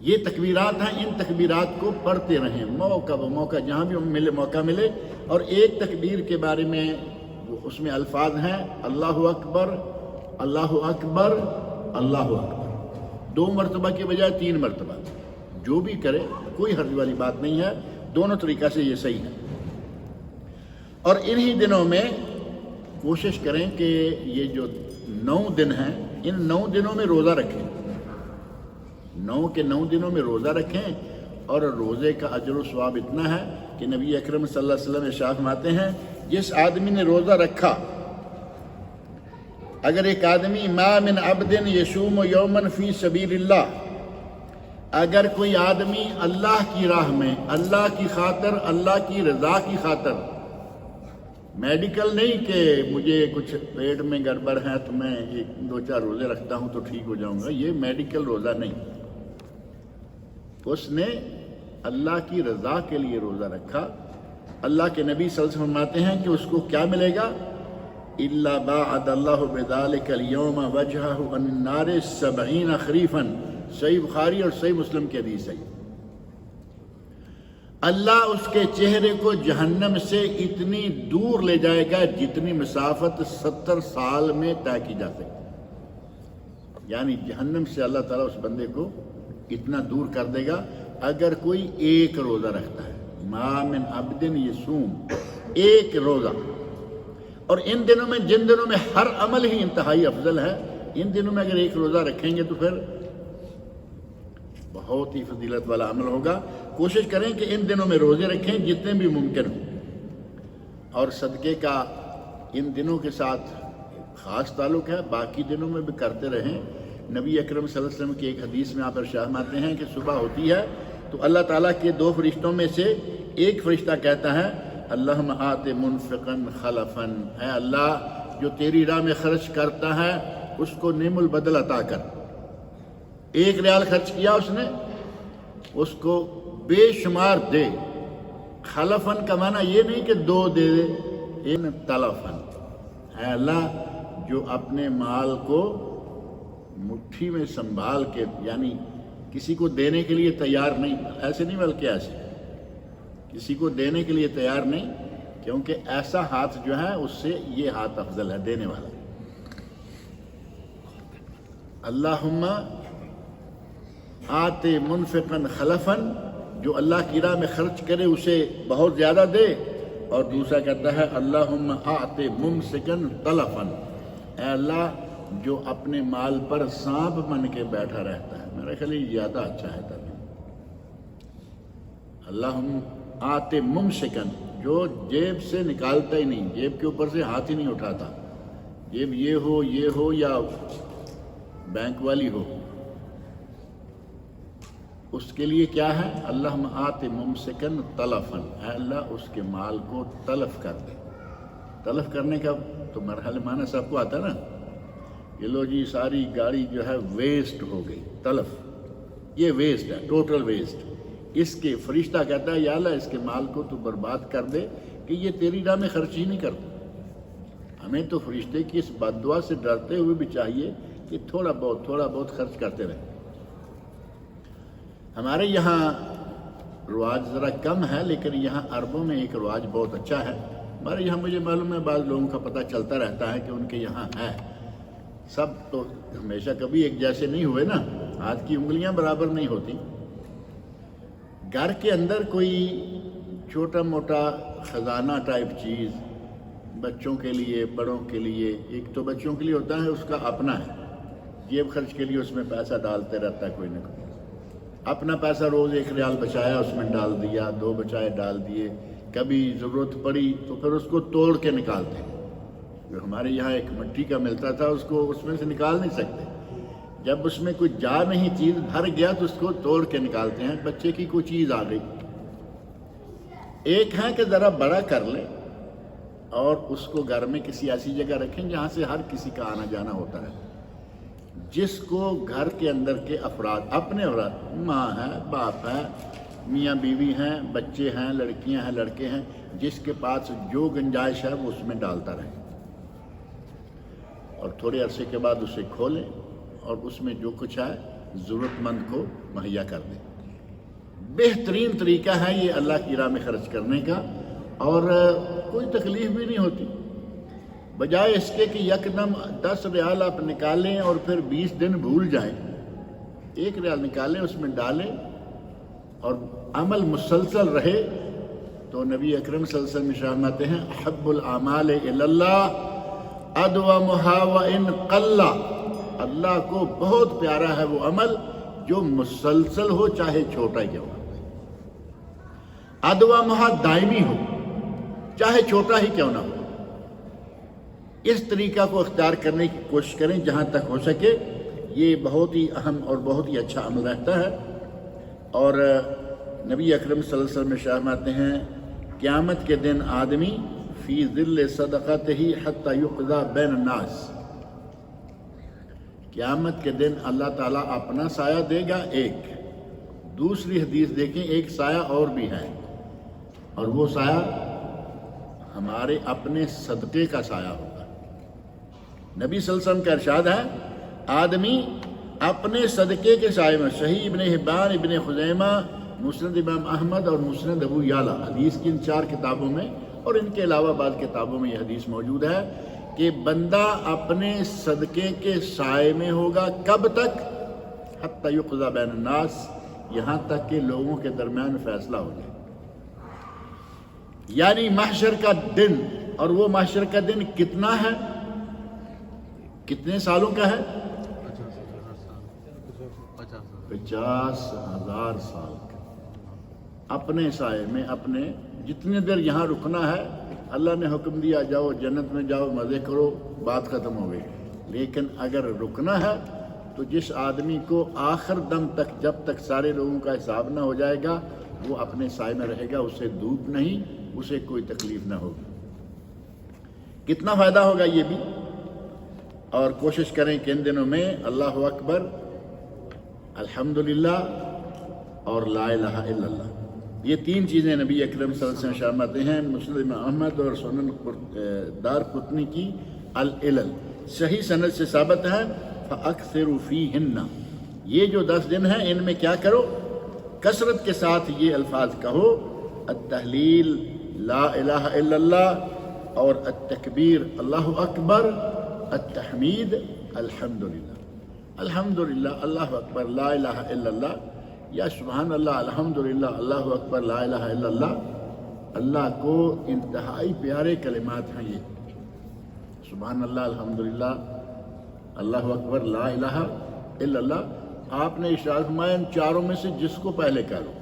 یہ تکبیرات ہیں، ان تکبیرات کو پڑھتے رہیں موقع بموقع، جہاں بھی موقع ملے۔ اور ایک تکبیر کے بارے میں اس میں الفاظ ہیں اللہ اکبر اللہ اکبر اللہ اکبر، 2 مرتبہ کے بجائے 3 مرتبہ، جو بھی کرے کوئی حرج والی بات نہیں ہے، دونوں طریقہ سے یہ صحیح ہے۔ اور انہی دنوں میں کوشش کریں کہ یہ جو 9 دن ہیں، ان 9 دنوں میں روزہ رکھیں، 9 کے 9 دنوں میں روزہ رکھیں۔ اور روزے کا اجر و ثواب اتنا ہے کہ نبی اکرم صلی اللہ علیہ وسلم ارشاد فرماتے ہیں جس آدمی نے روزہ رکھا، اگر ایک آدمی ما من عبد یصوم یوما فی سبیل اللہ، اگر کوئی آدمی اللہ کی راہ میں، اللہ کی خاطر، اللہ کی رضا کی خاطر، میڈیکل نہیں کہ مجھے کچھ پیٹ میں گڑبڑ ہے تو میں 2-4 روزے رکھتا ہوں تو ٹھیک ہو جاؤں گا، یہ میڈیکل روزہ نہیں، اس نے اللہ کی رضا کے لیے روزہ رکھا۔ اللہ کے نبی صلی اللہ علیہ وسلم فرماتے ہیں کہ اس کو کیا ملے گا؟ الا باعد اللہ بذلک اليوم وجہہ عن النار 70 خریفا، صحیح بخاری اور صحیح مسلم کی حدیث ہے۔ اللہ اس کے چہرے کو جہنم سے اتنی دور لے جائے گا جتنی مسافت 70 سال میں طے کی جا سکتی، یعنی جہنم سے اللہ تعالیٰ اس بندے کو اتنا دور کر دے گا اگر کوئی ایک روزہ رکھتا ہے۔ ما من عبد یصوم، ایک روزہ۔ اور ان دنوں میں، جن دنوں میں ہر عمل ہی انتہائی افضل ہے، ان دنوں میں اگر ایک روزہ رکھیں گے تو پھر بہت ہی فضیلت والا عمل ہوگا۔ کوشش کریں کہ ان دنوں میں روزے رکھیں جتنے بھی ممکن ہوں، اور صدقے کا ان دنوں کے ساتھ خاص تعلق ہے، باقی دنوں میں بھی کرتے رہیں۔ نبی اکرم صلی اللہ علیہ وسلم کی ایک حدیث میں آپ ارشاد فرماتے ہیں کہ صبح ہوتی ہے تو اللہ تعالیٰ کے 2 فرشتوں میں سے ایک فرشتہ کہتا ہے اللہم آت منفقا خلفا، اے اللہ جو تیری راہ میں خرچ کرتا ہے اس کو نعم البدل عطا کر۔ 1 ریال خرچ کیا اس نے، اس کو بے شمار دے۔ خلفن کا معنی یہ نہیں کہ 2 دے دے، ان تلفن، اے اللہ جو اپنے مال کو مٹھی میں سنبھال کے، یعنی کسی کو دینے کے لیے تیار نہیں، ایسے نہیں بلکہ ایسے کسی کو دینے کے لیے تیار نہیں، کیونکہ ایسا ہاتھ جو ہے اس سے یہ ہاتھ افضل ہے دینے والا۔ اللہم آت منفقا خلفا، جو اللہ کی راہ میں خرچ کرے اسے بہت زیادہ دے۔ اور دوسرا کہتا ہے اللہم آت ممسکا تلفا، اے اللہ جو اپنے مال پر سانپ بن کے بیٹھا رہتا ہے، میرا خیال یہ زیادہ اچھا ہے ترجمہ۔ اللہم آت ممسکن، جو جیب سے نکالتا ہی نہیں، جیب کے اوپر سے ہاتھ ہی نہیں اٹھاتا، جیب یہ ہو یا بینک والی ہو، اس کے لیے کیا ہے؟ اللہم آت ممسکن تلفن، اے اللہ اس کے مال کو تلف کر دے۔ تلف کرنے کا تو مرحلہ معنی سب کو آتا ہے نا، یہ لو جی ساری گاڑی جو ہے ویسٹ ہو گئی، تلف، یہ ویسٹ ہے، ٹوٹل ویسٹ۔ اس کے فرشتہ کہتا ہے یا اللہ اس کے مال کو تو برباد کر دے کہ یہ تیری راہ میں خرچ ہی نہیں کرتا۔ ہمیں تو فرشتے کی اس بد دعا سے ڈرتے ہوئے بھی چاہیے کہ تھوڑا بہت خرچ کرتے رہیں۔ ہمارے یہاں رواج ذرا کم ہے، لیکن یہاں عربوں میں ایک رواج بہت اچھا ہے۔ ہمارے یہاں مجھے معلوم ہے بعض لوگوں کا پتہ چلتا رہتا ہے کہ ان کے یہاں ہے، سب تو ہمیشہ کبھی ایک جیسے نہیں ہوئے نا، ہاتھ کی انگلیاں برابر نہیں ہوتی۔ گھر کے اندر کوئی چھوٹا موٹا خزانہ ٹائپ چیز بچوں کے لیے، بڑوں کے لیے، ایک تو بچوں کے لیے ہوتا ہے اس کا اپنا ہے، جیب خرچ کے لیے اس میں پیسہ ڈالتے رہتا ہے کوئی نہ کوئی، اپنا پیسہ روز 1 ریال بچایا اس میں ڈال دیا، 2 بچائے ڈال دیے، کبھی ضرورت پڑی تو پھر اس کو توڑ کے نکالتے ہیں۔ جو ہمارے یہاں ایک مٹی کا ملتا تھا اس کو اس میں سے نکال نہیں سکتے، جب اس میں کوئی جا نہیں چیز بھر گیا تو اس کو توڑ کے نکالتے ہیں، بچے کی کوئی چیز آ گئی ایک ہے کہ ذرا بڑا کر لیں اور اس کو گھر میں کسی ایسی جگہ رکھیں جہاں سے ہر کسی کا آنا جانا ہوتا ہے، جس کو گھر کے اندر کے افراد، اپنے افراد، ماں ہے، باپ ہے، میاں بیوی ہیں، بچے ہیں، لڑکیاں ہیں، لڑکے ہیں، جس کے پاس جو گنجائش ہے وہ اس میں ڈالتا رہے، اور تھوڑے عرصے کے بعد اسے کھولیں اور اس میں جو کچھ ہے ضرورت مند کو مہیا کر دیں۔ بہترین طریقہ ہے یہ اللہ کی راہ میں خرچ کرنے کا، اور کوئی تکلیف بھی نہیں ہوتی، بجائے اس کے کہ یکدم 10 ریال آپ نکالیں اور پھر 20 دن بھول جائیں۔ 1 ریال نکالیں، اس میں ڈالیں اور عمل مسلسل رہے، تو نبی اکرم صلی اللہ علیہ وسلم فرماتے ہیں احب الاعمال الی اللہ ادومھا وان قل، اللہ کو بہت پیارا ہے وہ عمل جو مسلسل ہو، چاہے چھوٹا ہی کیوں نہ، ادومھا دائمی ہو، چاہے چھوٹا ہی کیوں نہ ہو۔ اس طریقہ کو اختیار کرنے کی کوشش کریں جہاں تک ہو سکے، یہ بہت ہی اہم اور بہت ہی اچھا عمل رہتا ہے۔ اور نبی اکرم صلی اللہ علیہ وسلم فرماتے ہیں قیامت کے دن آدمی فی ظل صدقتہ حتی یقضی بین الناس، قیامت کے دن اللہ تعالیٰ اپنا سایہ دے گا ایک، دوسری حدیث دیکھیں ایک سایہ اور بھی ہے، اور وہ سایہ ہمارے اپنے صدقے کا سایہ ہوگا۔ نبی صلی اللہ علیہ وسلم کا ارشاد ہے آدمی اپنے صدقے کے سائے میں، صحیح ابن حبان، ابن خزیمہ، مسند امام احمد اور مسند ابو یعلا، حدیث کی ان 4 کتابوں میں اور ان کے علاوہ بعض کتابوں میں یہ حدیث موجود ہے کہ بندہ اپنے صدقے کے سائے میں ہوگا، کب تک؟ حتی یقضی بین الناس، یہاں تک کہ لوگوں کے درمیان فیصلہ ہو جائے، یعنی محشر کا دن۔ اور وہ محشر کا دن کتنا ہے؟ کتنے سالوں کا ہے؟ 50,000 سال کا، اپنے سائے میں، اپنے جتنے دیر یہاں رکنا ہے، اللہ نے حکم دیا جاؤ جنت میں جاؤ مزے کرو، بات ختم ہو گئی۔ لیکن اگر رکنا ہے تو جس آدمی کو آخر دم تک، جب تک سارے لوگوں کا حساب نہ ہو جائے گا، وہ اپنے سائے میں رہے گا، اسے دھوپ نہیں، اسے کوئی تکلیف نہ ہوگی۔ کتنا فائدہ ہوگا یہ بھی، اور کوشش کریں کہ ان دنوں میں اللہ اکبر، الحمدللہ اور لا الہ الا اللہ، یہ 3 چیزیں نبی اکرم صلی اللہ علیہ وسلم فرماتے ہیں۔ مسند احمد اور سنن دارقطنی کی العلل صحیح سند سے ثابت ہے، فاکثروا فیہن، یہ جو 10 دن ہیں ان میں کیا کرو؟ کثرت کے ساتھ یہ الفاظ کہو، التحلیل لا الہ الا اللہ، اور التکبیر اللہ اکبر، التحمید الحمدللہ، الحمدللہ اللہ اکبر لا الہ الا اللہ، یا سبحان اللہ الحمدللہ اللہ اکبر لا الہ الا اللہ۔ اللہ کو انتہائی پیارے کلمات ہیں یہ، سبحان اللہ الحمدللہ اللہ اکبر لا الہ الا اللہ۔ آپ نے ارشاد فرمایا ان 4 میں سے جس کو پہلے کہہ لو،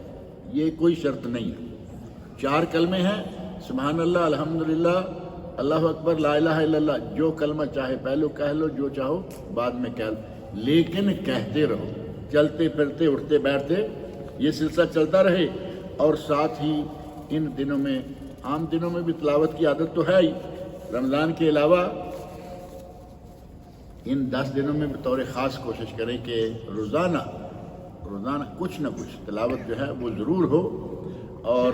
یہ کوئی شرط نہیں ہے۔ 4 کلمے ہیں، سبحان اللہ الحمدللہ اللہ اکبر لا الہ الا اللہ، جو کلمہ چاہے پہلو کہہ لو، جو چاہو بعد میں کہہ لو، لیکن کہتے رہو، چلتے پھرتے اٹھتے بیٹھتے یہ سلسلہ چلتا رہے۔ اور ساتھ ہی ان دنوں میں، عام دنوں میں بھی تلاوت کی عادت تو ہے ہی، رمضان کے علاوہ ان 10 دنوں میں بطور خاص کوشش کریں کہ روزانہ کچھ نہ کچھ تلاوت جو ہے وہ ضرور ہو۔ اور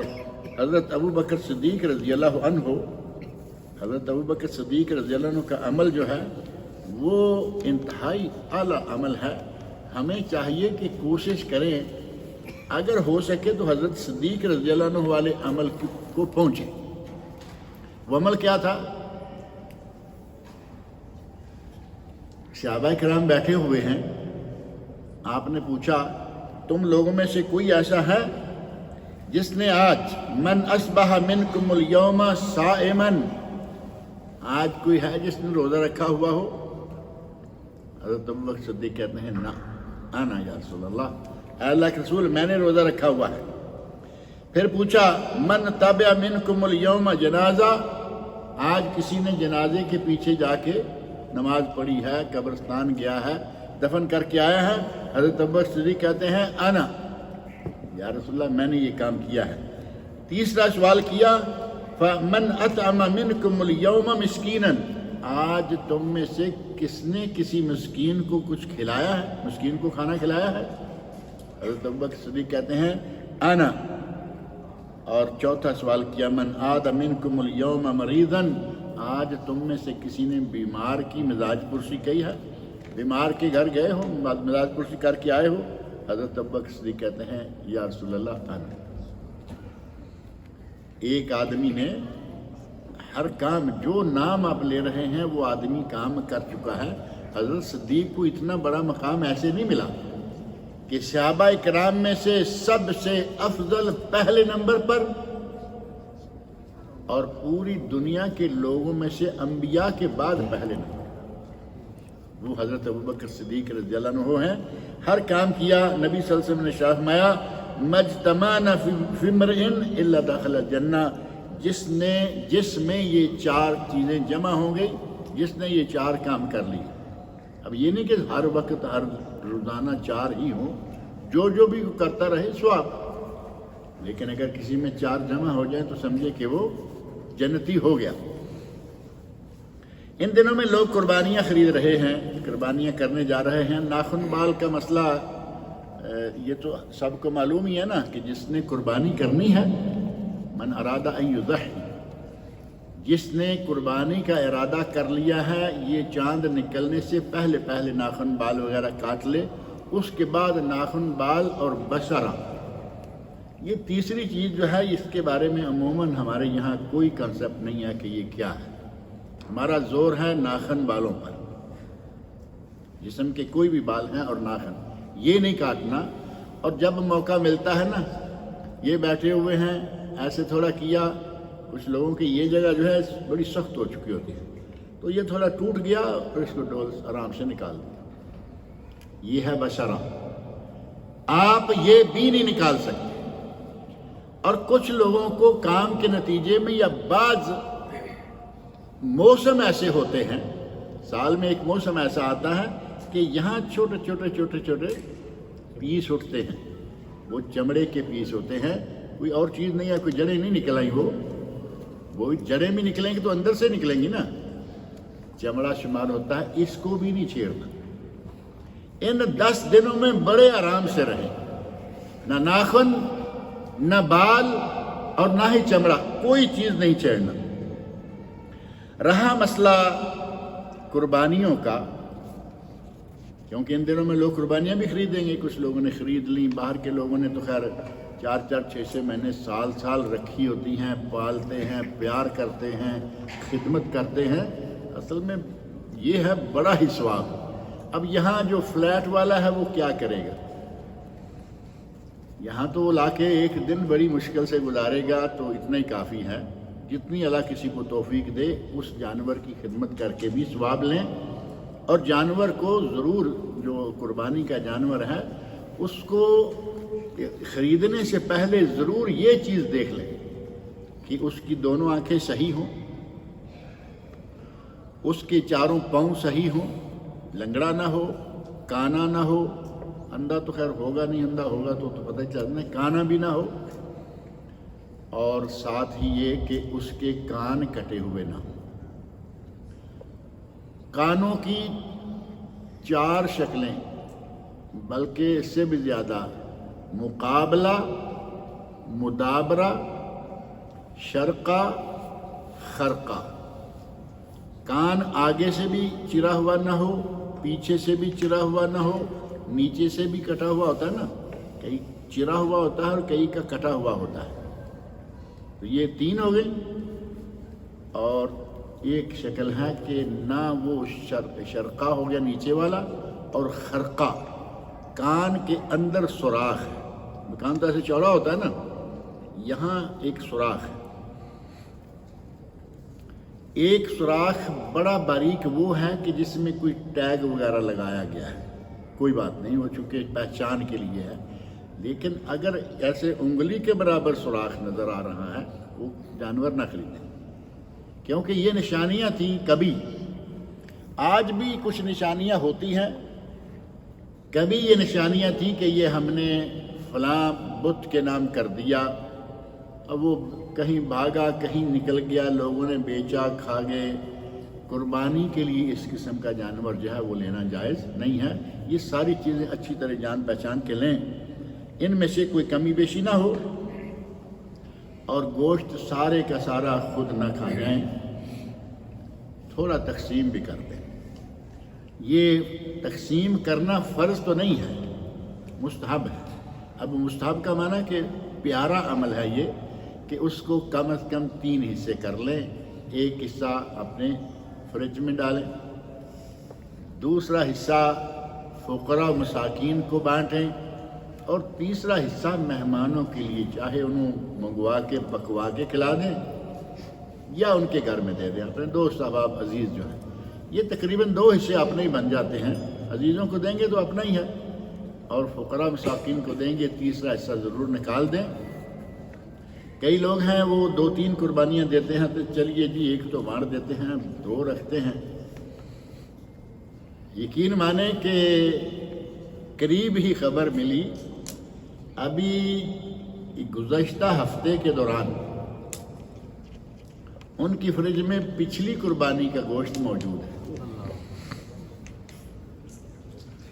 حضرت ابوبکر صدیق رضی اللہ عنہ، حضرت ابوبکر صدیق رضی اللہ عنہ کا عمل جو ہے وہ انتہائی اعلیٰ عمل ہے۔ ہمیں چاہیے کہ کوشش کریں اگر ہو سکے تو حضرت صدیق رضی اللہ عنہ والے عمل کو پہنچیں۔ وہ عمل کیا تھا؟ صحابہ کرام بیٹھے ہوئے ہیں، آپ نے پوچھا تم لوگوں میں سے کوئی ایسا ہے جس نے آج من اصبح منکم اليوم صائما، آج کوئی ہے جس نے روزہ رکھا ہوا ہو؟ حضرت ابوبکر صدیق کہتے ہیں نا انا یا رسول اللہ، اے اللہ کے رسول میں نے روزہ رکھا ہوا ہے۔ پھر پوچھا من تبع منکم اليوم جنازہ، آج کسی نے جنازے کے پیچھے جا کے نماز پڑھی ہے، قبرستان گیا ہے، دفن کر کے آیا ہے؟ حضرت ابوبکر صدیق کہتے ہیں انا یا رسول اللہ، میں نے یہ کام کیا ہے۔ تیسرا سوال کیا فَمَنْ أَطْعَمَ مِنْكُمُ الْيَوْمَ مِسْكِينًا، آج تم میں سے کس نے کسی مسکین کو کچھ کھلایا ہے، مسکین کو کھانا کھلایا ہے؟ حضرت ابوبکر صدیق کہتے ہیں انا. اور چوتھا سوال کیا من عاد منکم اليوم مریضا، آج تم میں سے کسی نے بیمار کی مزاج پرسی کی ہے، بیمار کے گھر گئے ہو، مزاج پرسی کر کے آئے ہو؟ حضرت ابوبکر صدیق کہتے ہیں یا رسول اللہ انا. ایک آدمی نے ہر کام، جو نام آپ لے رہے ہیں وہ آدمی کام کر چکا ہے. حضرت صدیق کو اتنا بڑا مقام ایسے نہیں ملا کہ صحابہ کرام میں سے سب سے افضل پہلے نمبر پر، اور پوری دنیا کے لوگوں میں سے انبیاء کے بعد پہلے نمبر، وہ حضرت ابوبکر صدیق رضی اللہ عنہ ہیں. ہر کام کیا. نبی صلی اللہ علیہ وسلم نے فرمایا مجتمعنا فی امرئ الا دخل الجنہ، جس میں یہ چار چیزیں جمع ہو گئی، جس نے یہ چار کام کر لی. اب یہ نہیں کہ ہر وقت ہر روزانہ چار ہی ہوں، جو بھی کرتا رہے ثواب، لیکن اگر کسی میں چار جمع ہو جائیں تو سمجھے کہ وہ جنتی ہو گیا. ان دنوں میں لوگ قربانیاں خرید رہے ہیں، قربانیاں کرنے جا رہے ہیں. ناخن بال کا مسئلہ یہ تو سب کو معلوم ہی ہے نا کہ جس نے قربانی کرنی ہے، من ارادہ ان یضحی، جس نے قربانی کا ارادہ کر لیا ہے، یہ چاند نکلنے سے پہلے ناخن بال وغیرہ کاٹ لے. اس کے بعد ناخن بال اور بشرہ، یہ تیسری چیز جو ہے اس کے بارے میں عموماً ہمارے یہاں کوئی کنسپٹ نہیں ہے کہ یہ کیا ہے. ہمارا زور ہے ناخن بالوں پر، جسم کے کوئی بھی بال ہیں اور ناخن یہ نہیں کاٹنا. اور جب موقع ملتا ہے نا، یہ بیٹھے ہوئے ہیں ایسے تھوڑا کیا، کچھ لوگوں کی یہ جگہ جو ہے بڑی سخت ہو چکی ہوتی ہے، تو یہ تھوڑا ٹوٹ گیا اور اس کو ڈول آرام سے نکال دیا. یہ ہے بشرہ. آپ یہ بھی نہیں نکال سکتے. اور کچھ لوگوں کو کام کے نتیجے میں یا بعض موسم ایسے ہوتے ہیں، سال میں ایک موسم ایسا آتا ہے کہ یہاں چھوٹے پیس اٹھتے ہیں، وہ چمڑے کے پیس ہوتے ہیں، کوئی اور چیز نہیں ہے، کوئی جڑیں نہیں نکل آئی. وہ جڑیں بھی نکلیں گی تو اندر سے نکلیں گی نا، چمڑا شمار ہوتا ہے. اس کو بھی نہیں چھیڑنا. ان 10 دنوں میں بڑے آرام سے رہیں، نہ ناخن نہ بال اور نہ ہی چمڑا، کوئی چیز نہیں چھیڑنا. رہا مسئلہ قربانیوں کا، کیونکہ ان دنوں میں لوگ قربانیاں بھی خریدیں گے. کچھ لوگوں نے خرید لیں، باہر کے لوگوں نے تو خیر 4-6 مہینے سال رکھی ہوتی ہیں، پالتے ہیں، پیار کرتے ہیں، خدمت کرتے ہیں. اصل میں یہ ہے بڑا ہی ثواب. اب یہاں جو فلیٹ والا ہے وہ کیا کرے گا؟ یہاں تو وہ لا کے ایک دن بڑی مشکل سے گزارے گا تو اتنا ہی کافی ہے. جتنی اللہ کسی کو توفیق دے اس جانور کی خدمت کر کے بھی ثواب لیں. اور جانور کو ضرور، جو قربانی کا جانور ہے اس کو خریدنے سے پہلے ضرور یہ چیز دیکھ لیں کہ اس کی دونوں آنکھیں صحیح ہوں، اس کے چاروں پاؤں صحیح ہوں، لنگڑا نہ ہو، کانا نہ ہو. اندھا تو خیر ہوگا نہیں، اندھا ہوگا تو پتہ ہی چلنا ہے، کانا بھی نہ ہو. اور ساتھ ہی یہ کہ اس کے کان کٹے ہوئے نہ ہوں. کانوں کی 4 شکلیں، بلکہ اس سے بھی زیادہ، مقابلہ، مدابرہ، شرقہ، خرقہ. کان آگے سے بھی چرا ہوا نہ ہو، پیچھے سے بھی چرا ہوا نہ ہو، نیچے سے بھی کٹا ہوا ہوتا ہے نا، کئی چرا ہوا ہوتا ہے اور کئی کا کٹا ہوا ہوتا ہے. تو یہ 3 ہو گئی. اور ایک شکل ہے کہ نہ وہ شرقہ ہو گیا نیچے والا، اور خرقہ، کان کے اندر سوراخ ہے. کان تو ایسے چوڑا ہوتا ہے نا، یہاں ایک سوراخ ہے. ایک سوراخ بڑا باریک وہ ہے کہ جس میں کوئی ٹیگ وغیرہ لگایا گیا ہے. کوئی بات نہیں، وہ چونکہ پہچان کے لیے ہے. لیکن اگر ایسے انگلی کے برابر سوراخ نظر آ رہا ہے وہ جانور نہ خریدیں، کیونکہ یہ نشانیاں تھیں کبھی. آج بھی کچھ نشانیاں ہوتی ہیں. کبھی یہ نشانیاں تھیں کہ یہ ہم نے فلاں بت کے نام کر دیا، اب وہ کہیں بھاگا کہیں نکل گیا، لوگوں نے بیچا کھا گئے، قربانی کے لیے اس قسم کا جانور جو ہے وہ لینا جائز نہیں ہے۔ یہ ساری چیزیں اچھی طرح جان پہچان کے لیں، ان میں سے کوئی کمی بیشی نہ ہو، اور گوشت سارے کا سارا خود نہ کھا جائیں، تھوڑا تقسیم بھی کر دیں۔ یہ تقسیم کرنا فرض تو نہیں ہے، مستحب ہے۔ اب مستحب کا معنی کہ پیارا عمل ہے یہ کہ اس کو کم از کم 3 حصے کر لیں، ایک حصہ اپنے فریج میں ڈالیں، دوسرا حصہ فقراء و مساکین کو بانٹیں، اور تیسرا حصہ مہمانوں کے لیے، چاہے انہوں منگوا کے پکوا کے کھلا دیں یا ان کے گھر میں دے دیں، اپنے دوست احباب عزیز جو ہیں۔ یہ تقریباً 2 حصے اپنے ہی بن جاتے ہیں، عزیزوں کو دیں گے تو اپنا ہی ہے، اور فقراء مساکین کو دیں گے، تیسرا حصہ ضرور نکال دیں۔ کئی لوگ ہیں وہ 2-3 قربانیاں دیتے ہیں، تو چلیے جی ایک تو بانٹ دیتے ہیں، 2 رکھتے ہیں۔ یقین مانیں کہ قریب ہی خبر ملی، ابھی گزشتہ ہفتے کے دوران ان کی فریج میں پچھلی قربانی کا گوشت موجود ہے۔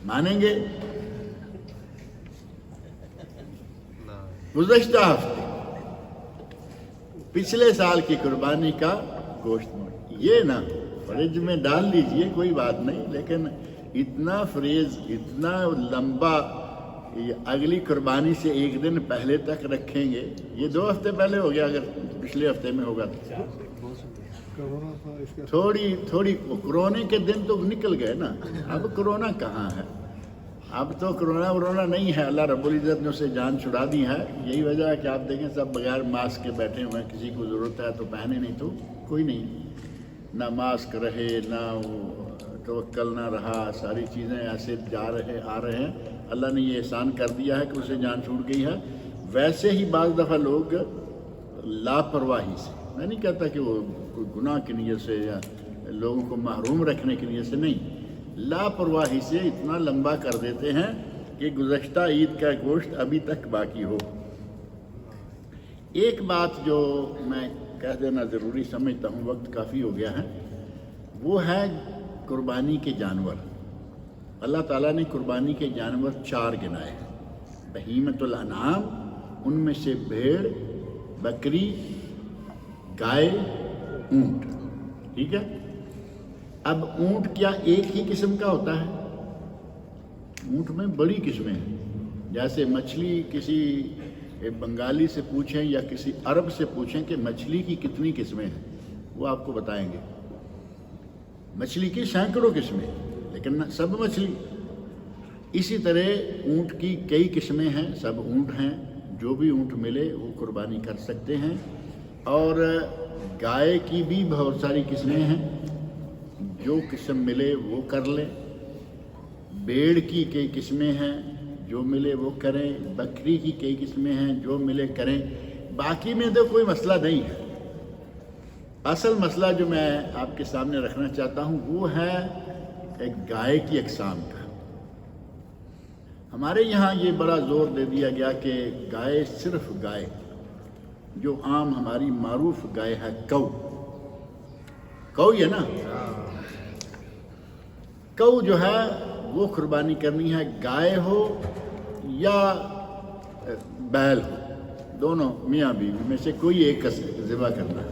مانیں گے؟ گزشتہ ہفتے پچھلے سال کی قربانی کا گوشت موجود، یہ نا فریج میں ڈال لیجئے کوئی بات نہیں، لیکن اتنا فریز اتنا لمبا اگلی قربانی سے 1 دن پہلے تک رکھیں گے، یہ 2 ہفتے پہلے ہو گیا، اگر پچھلے ہفتے میں ہوگا تھوڑی کرونے کے دن تو نکل گئے نا، اب کرونا کہاں ہے، اب تو کرونا نہیں ہے، اللہ رب العزت نے اسے جان چھڑا دی ہے۔ یہی وجہ ہے کہ آپ دیکھیں سب بغیر ماسک کے بیٹھے ہوئے ہیں، کسی کو ضرورت ہے تو پہنے، نہیں تو کوئی نہیں، نہ ماسک رہے نہ توکل نہ رہا، ساری چیزیں ایسے آ رہے ہیں۔ اللہ نے یہ احسان کر دیا ہے کہ اسے جان چھوٹ گئی ہے۔ ویسے ہی بعض دفعہ لوگ لاپرواہی سے، میں نہیں کہتا کہ وہ کوئی گناہ کی نیت سے یا لوگوں کو محروم رکھنے کی نیت سے نہیں، لاپرواہی سے اتنا لمبا کر دیتے ہیں کہ گزشتہ عید کا گوشت ابھی تک باقی ہو۔ ایک بات جو میں کہہ دینا ضروری سمجھتا ہوں، وقت کافی ہو گیا ہے، وہ ہے قربانی کے جانور۔ اللہ تعالیٰ نے قربانی کے جانور 4 گنائے ہیں، بہیمۃ الانعام، ان میں سے بھیڑ، بکری، گائے، اونٹ، ٹھیک ہے۔ اب اونٹ کیا ایک ہی قسم کا ہوتا ہے؟ اونٹ میں بڑی قسمیں ہیں، جیسے مچھلی کسی بنگالی سے پوچھیں یا کسی عرب سے پوچھیں کہ مچھلی کی کتنی قسمیں ہیں، وہ آپ کو بتائیں گے۔ مچھلی کی سینکڑوں قسمیں، لیکن سب مچھلی۔ اسی طرح اونٹ کی کئی قسمیں ہیں، سب اونٹ ہیں، جو بھی اونٹ ملے وہ قربانی کر سکتے ہیں۔ اور گائے کی بھی بہت ساری قسمیں ہیں، جو قسم ملے وہ کر لیں۔ بیڑ کی کئی قسمیں ہیں، جو ملے وہ کریں۔ بکری کی کئی قسمیں ہیں، جو ملے کریں۔ باقی میں تو کوئی مسئلہ نہیں ہے۔ اصل مسئلہ جو میں آپ کے سامنے رکھنا چاہتا ہوں وہ ہے ایک گائے کی اقسام کا۔ ہمارے یہاں یہ بڑا زور دے دیا گیا کہ گائے صرف گائے، جو عام ہماری معروف گائے ہے کو یہ نا، کو جو ہے وہ قربانی کرنی ہے، گائے ہو یا بیل ہو، دونوں میاں بیوی میں سے کوئی ایک ذبح کرنا ہے۔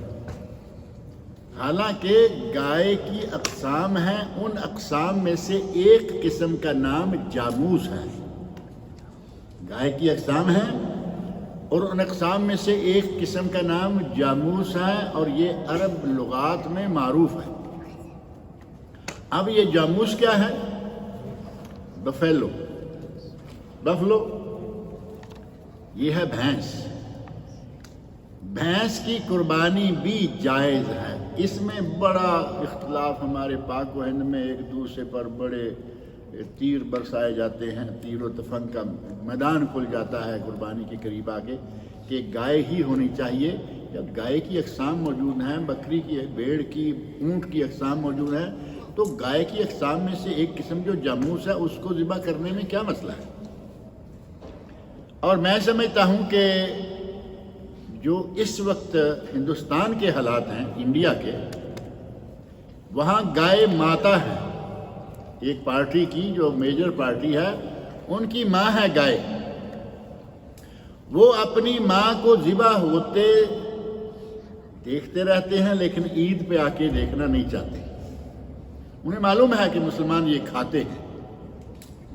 حالانکہ گائے کی اقسام ہیں، ان اقسام میں سے ایک قسم کا نام جاموس ہے۔ گائے کی اقسام ہیں اور ان اقسام میں سے ایک قسم کا نام جاموس ہے، اور یہ عرب لغات میں معروف ہے۔ اب یہ جاموس کیا ہے؟ بفیلو، یہ ہے بھینس۔ بھینس کی قربانی بھی جائز ہے۔ اس میں بڑا اختلاف ہمارے پاک و ہند میں، ایک دوسرے پر بڑے تیر برسائے جاتے ہیں، تیر و تفنگ کا میدان کھل جاتا ہے قربانی کے قریب آگے کہ گائے ہی ہونی چاہیے۔ جب گائے کی اقسام موجود ہیں، بکری کی، بھیڑ کی، اونٹ کی اقسام موجود ہیں، تو گائے کی اقسام میں سے ایک قسم جو جاموس ہے اس کو ذبح کرنے میں کیا مسئلہ ہے؟ اور میں سمجھتا ہوں کہ جو اس وقت ہندوستان کے حالات ہیں انڈیا کے، وہاں گائے ماتا ہے، ایک پارٹی کی جو میجر پارٹی ہے ان کی ماں ہے گائے، وہ اپنی ماں کو ذبح ہوتے دیکھتے رہتے ہیں لیکن عید پہ آ کے دیکھنا نہیں چاہتے۔ انہیں معلوم ہے کہ مسلمان یہ کھاتے ہیں،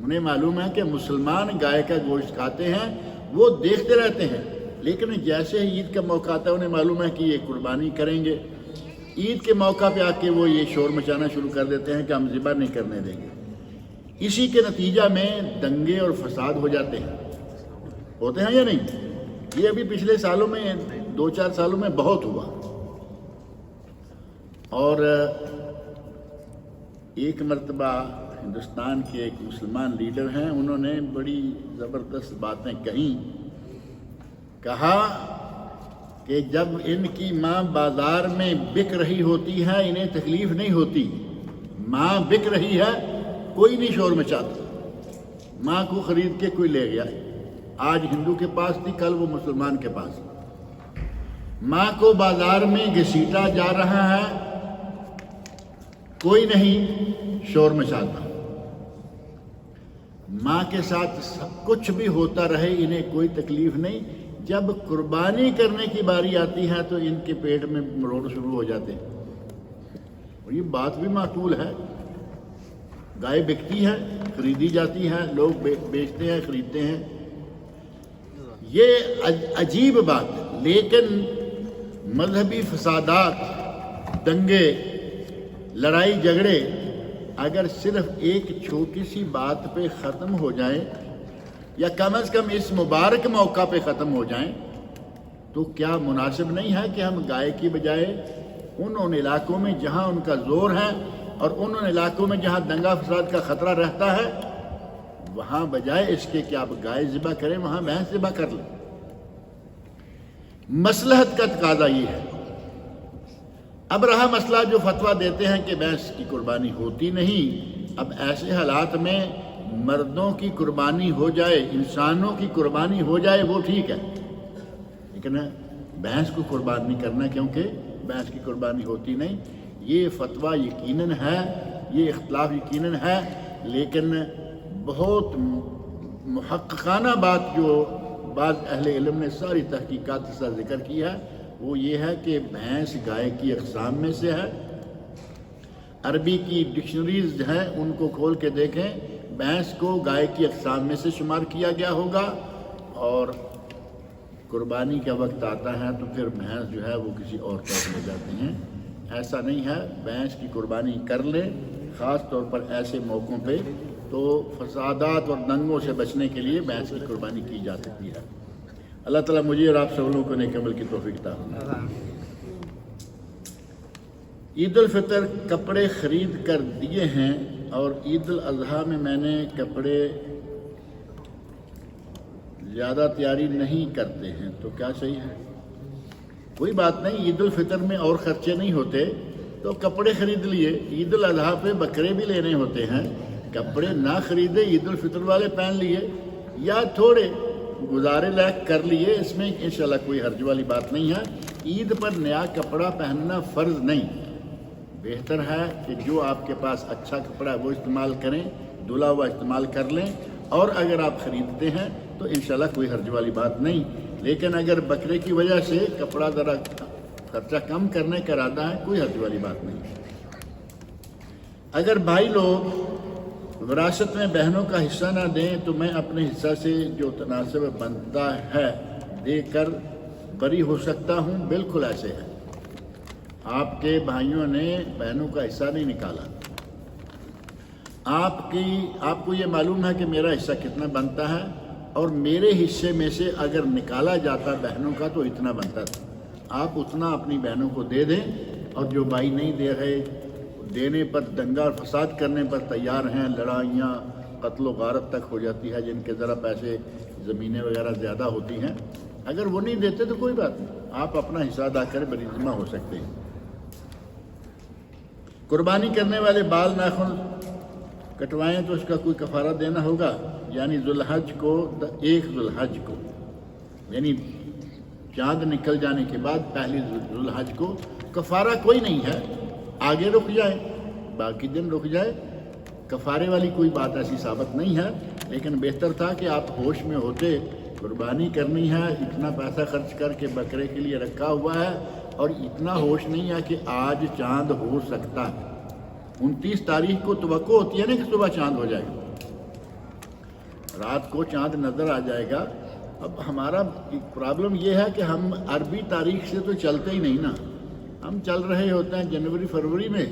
انہیں معلوم ہے کہ مسلمان گائے کا گوشت کھاتے ہیں، وہ دیکھتے رہتے ہیں، لیکن جیسے ہی عید کا موقع آتا ہے انہیں معلوم ہے کہ یہ قربانی کریں گے، عید کے موقع پہ آ کے وہ یہ شور مچانا شروع کر دیتے ہیں کہ ہم ذبح نہیں کرنے دیں گے۔ اسی کے نتیجہ میں دنگے اور فساد ہو جاتے ہیں، ہوتے ہیں یا نہیں؟ یہ ابھی پچھلے سالوں میں 2-4 سالوں میں بہت ہوا۔ اور ایک مرتبہ ہندوستان کے ایک مسلمان لیڈر ہیں، انہوں نے بڑی زبردست باتیں کہا کہ جب ان کی ماں بازار میں بک رہی ہوتی ہے انہیں تکلیف نہیں ہوتی، ماں بک رہی ہے کوئی نہیں شور مچاتا، ماں کو خرید کے کوئی لے گیا، آج ہندو کے پاس تھی کل وہ مسلمان کے پاس، ماں کو بازار میں گھسیٹا جا رہا ہے کوئی نہیں شور مچاتا، ماں کے ساتھ کچھ بھی ہوتا رہے انہیں کوئی تکلیف نہیں، جب قربانی کرنے کی باری آتی ہے تو ان کے پیٹ میں مروڑ شروع ہو جاتے ہیں۔ اور یہ بات بھی معقول ہے، گائے بکتی ہے، خریدی جاتی ہے، لوگ بیچتے ہیں، خریدتے ہیں، یہ عجیب بات ہے۔ لیکن مذہبی فسادات، دنگے، لڑائی جھگڑے اگر صرف ایک چھوٹی سی بات پہ ختم ہو جائیں یا کم از کم اس مبارک موقع پہ ختم ہو جائیں تو کیا مناسب نہیں ہے کہ ہم گائے کی بجائے ان علاقوں میں جہاں ان کا زور ہے اور ان علاقوں میں جہاں دنگا فساد کا خطرہ رہتا ہے وہاں بجائے اس کے کہ آپ گائے ذبح کریں وہاں بھینس ذبح کر لیں۔ مصلحت کا تقاضا یہ ہے۔ اب رہا مسئلہ جو فتویٰ دیتے ہیں کہ بھینس کی قربانی ہوتی نہیں، اب ایسے حالات میں مردوں کی قربانی ہو جائے، انسانوں کی قربانی ہو جائے وہ ٹھیک ہے، لیکن بھینس کو قربان نہیں کرنا کیونکہ بھینس کی قربانی ہوتی نہیں۔ یہ فتویٰ یقیناً ہے، یہ اختلاف یقیناً ہے، لیکن بہت محققانہ بات جو بعض اہل علم نے ساری تحقیقات سے ذکر کی ہے وہ یہ ہے کہ بھینس گائے کی اقسام میں سے ہے۔ عربی کی ڈکشنریز ہیں ان کو کھول کے دیکھیں، بھینس کو گائے کی اقسام میں سے شمار کیا گیا ہوگا، اور قربانی کا وقت آتا ہے تو پھر بھینس جو ہے وہ کسی اور طرف لے جاتے ہیں۔ ایسا نہیں ہے، بھینس کی قربانی کر لیں، خاص طور پر ایسے موقعوں پہ تو فسادات اور دنگوں سے بچنے کے لیے بھینس کی قربانی کی جا سکتی ہے۔ اللہ تعالیٰ مجھے اور آپ سب لوگوں کو نیک عمل کی توفیق عطا فرمائے۔ عید الفطر کپڑے خرید کر دیے ہیں اور عید الاضحیٰ میں میں نے کپڑے زیادہ تیاری نہیں کرتے ہیں تو کیا صحیح ہے؟ کوئی بات نہیں، عید الفطر میں اور خرچے نہیں ہوتے تو کپڑے خرید لیے، عید الاضحیٰ پہ بکرے بھی لینے ہوتے ہیں، کپڑے نہ خریدے عید الفطر والے پہن لیے یا تھوڑے گزارے لائق کر لیے، اس میں انشاءاللہ کوئی حرج والی بات نہیں ہے۔ عید پر نیا کپڑا پہننا فرض نہیں، بہتر ہے کہ جو آپ کے پاس اچھا کپڑا ہے وہ استعمال کریں، دھلا ہوا استعمال کر لیں، اور اگر آپ خریدتے ہیں تو انشاءاللہ کوئی حرج والی بات نہیں۔ لیکن اگر بکرے کی وجہ سے کپڑا ذرا خرچہ کم کرنے کا ارادہ ہے کوئی حرج والی بات نہیں۔ اگر بھائی لوگ وراثت میں بہنوں کا حصہ نہ دیں تو میں اپنے حصہ سے جو تناسب بنتا ہے دے کر بری ہو سکتا ہوں؟ بالکل ایسے ہے، آپ کے بھائیوں نے بہنوں کا حصہ نہیں نکالا، آپ کو یہ معلوم ہے کہ میرا حصہ کتنا بنتا ہے، اور میرے حصے میں سے اگر نکالا جاتا بہنوں کا تو اتنا بنتا تھا، آپ اتنا اپنی بہنوں کو دے دیں، اور جو بھائی نہیں دے رہے، دینے پر دنگا اور فساد کرنے پر تیار ہیں، لڑائیاں قتل و غارت تک ہو جاتی ہے، جن کے ذرا پیسے زمینیں وغیرہ زیادہ ہوتی ہیں، اگر وہ نہیں دیتے تو کوئی بات نہیں، آپ اپنا حصہ ادا کر بری ذمہ ہو سکتے ہیں۔ قربانی کرنے والے بال ناخن کٹوائیں تو اس کا کوئی کفارہ دینا ہوگا، یعنی ذوالحج کو 1 ذوالحج کو، یعنی چاند نکل جانے کے بعد پہلی ذوالحج کو کفارہ کوئی نہیں ہے، آگے رک جائے، باقی دن رک جائے، کفارے والی کوئی بات ایسی ثابت نہیں ہے، لیکن بہتر تھا کہ آپ ہوش میں ہوتے، قربانی کرنی ہے، اتنا پیسہ خرچ کر کے بکرے کے لیے رکھا ہوا ہے اور اتنا ہوش نہیں ہے کہ آج چاند ہو سکتا ہے۔ 29 تاریخ کو توقع ہوتی ہے نا کہ صبح چاند ہو جائے گا، رات کو چاند نظر آ جائے گا۔ اب ہمارا پرابلم یہ ہے کہ ہم عربی تاریخ سے تو چلتے ہی نہیں نا، ہم چل رہے ہوتے ہیں جنوری فروری میں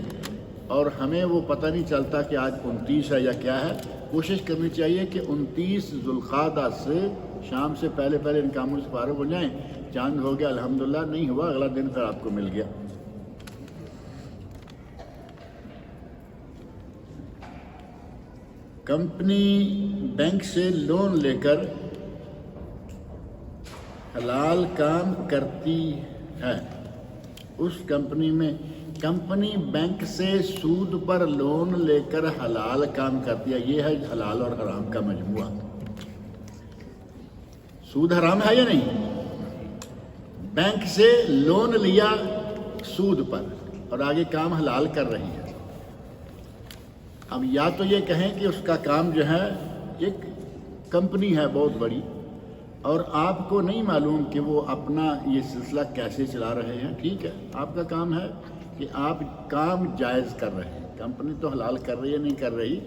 اور ہمیں وہ پتہ نہیں چلتا کہ آج 29 ہے یا کیا ہے۔ کوشش کرنی چاہیے کہ 29 ذوالقعدہ سے شام سے پہلے ان کاموں سے فارغ ہو جائیں۔ چاند ہو گیا الحمدللہ، نہیں ہوا اگلا دن پھر آپ کو مل گیا۔ کمپنی بینک سے لون لے کر حلال کام کرتی ہے، اس کمپنی بینک سے سود پر لون لے کر حلال کام کرتی ہے، یہ ہے حلال اور حرام کا مجموعہ۔ سود حرام ہے یا نہیں؟ بینک سے لون لیا سود پر اور آگے کام حلال کر رہی ہے۔ اب یا تو یہ کہیں کہ اس کا کام جو ہے ایک کمپنی ہے بہت بڑی اور آپ کو نہیں معلوم کہ وہ اپنا یہ سلسلہ کیسے چلا رہے ہیں، ٹھیک ہے، آپ کا کام ہے کہ آپ کام جائز کر رہے ہیں، کمپنی تو حلال کر رہی ہے نہیں کر رہی،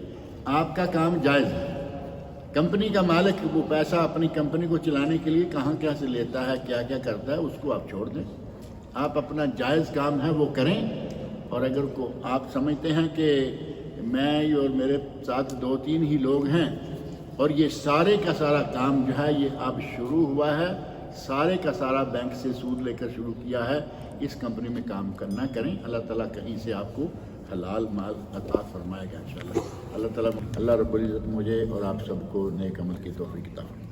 آپ کا کام جائز ہے۔ کمپنی کا مالک وہ پیسہ اپنی کمپنی کو چلانے کے لیے کہاں کیا سے لیتا ہے، کیا کیا کرتا ہے، اس کو آپ چھوڑ دیں، آپ اپنا جائز کام ہے وہ کریں۔ اور اگر کو آپ سمجھتے ہیں کہ میں اور میرے ساتھ 2-3 ہی لوگ ہیں اور یہ سارے کا سارا کام جو ہے یہ اب شروع ہوا ہے، سارے کا سارا بینک سے سود لے کر شروع کیا ہے، اس کمپنی میں کام کرنا کریں، اللہ تعالیٰ کہیں سے آپ کو حلال مال عطا فرمائے گا انشاءاللہ۔ اللہ تعالیٰ اللہ رب العزت مجھے اور آپ سب کو نیک عمل کی توفیق عطا فرمائے۔